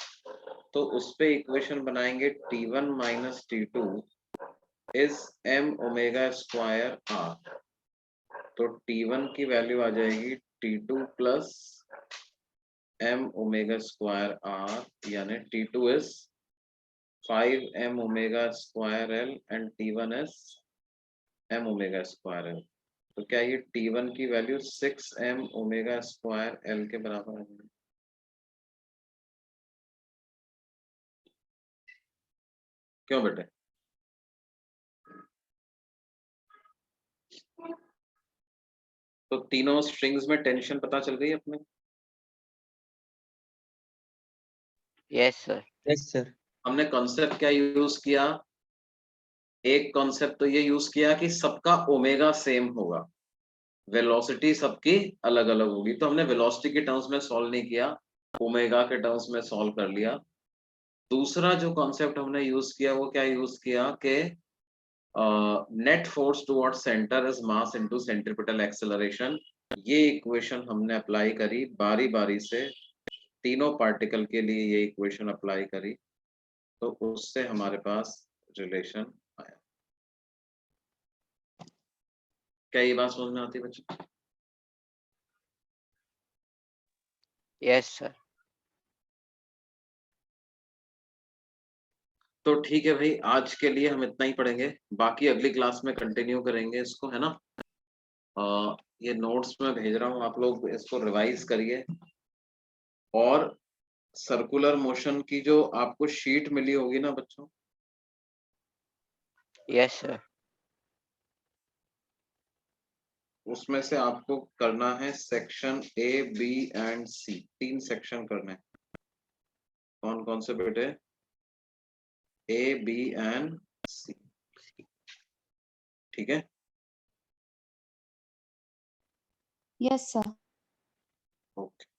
तो उस पे इक्वेशन बनाएंगे T1 minus T2 is m omega square r, तो T1 की वैल्यू आ जाएगी T2 plus m omega square r, यानी T2 is 5m omega square l and T1 is m omega square l। तो क्या ये T1 की value 6m omega square l के बराबर आ जाएगी? क्यों बेटे? तो तीनों स्ट्रिंग्स में टेंशन पता चल गई अपने? Yes sir. Yes sir. हमने कॉन्सेप्ट क्या यूज किया, एक कॉन्सेप्ट तो ये यूज किया कि सबका ओमेगा सेम होगा, वेलोसिटी सबकी अलग अलग होगी, तो हमने वेलोसिटी के टर्म्स में सॉल्व नहीं किया, ओमेगा के टर्म्स में सॉल्व कर लिया। दूसरा जो कॉन्सेप्ट हमने यूज किया वो क्या यूज किया कि net force toward centre is mass into centripetal acceleration, ये इक्वेशन हमने अप्लाई करी बारी बारी से, तीनों पार्टिकल के लिए ये इक्वेशन अप्लाई करी, तो उससे हमारे पास रिलेशन आया। क्या ये बात समझ में आती है बच्चों? Yes sir. तो ठीक है भाई, आज के लिए हम इतना ही पढ़ेंगे, बाकी अगली क्लास में कंटिन्यू करेंगे इसको, है ना। ये नोट्स मैं भेज रहा हूँ, आप लोग इसको रिवाइज करिए। और सर्कुलर मोशन की जो आपको शीट मिली होगी ना बच्चों, यस सर। उसमें से आपको करना है section A, B and C, 3 section करने हैं। कौन कौन से बेटे? ए, बी एंड सी, ठीक है। Yes sir. ओके।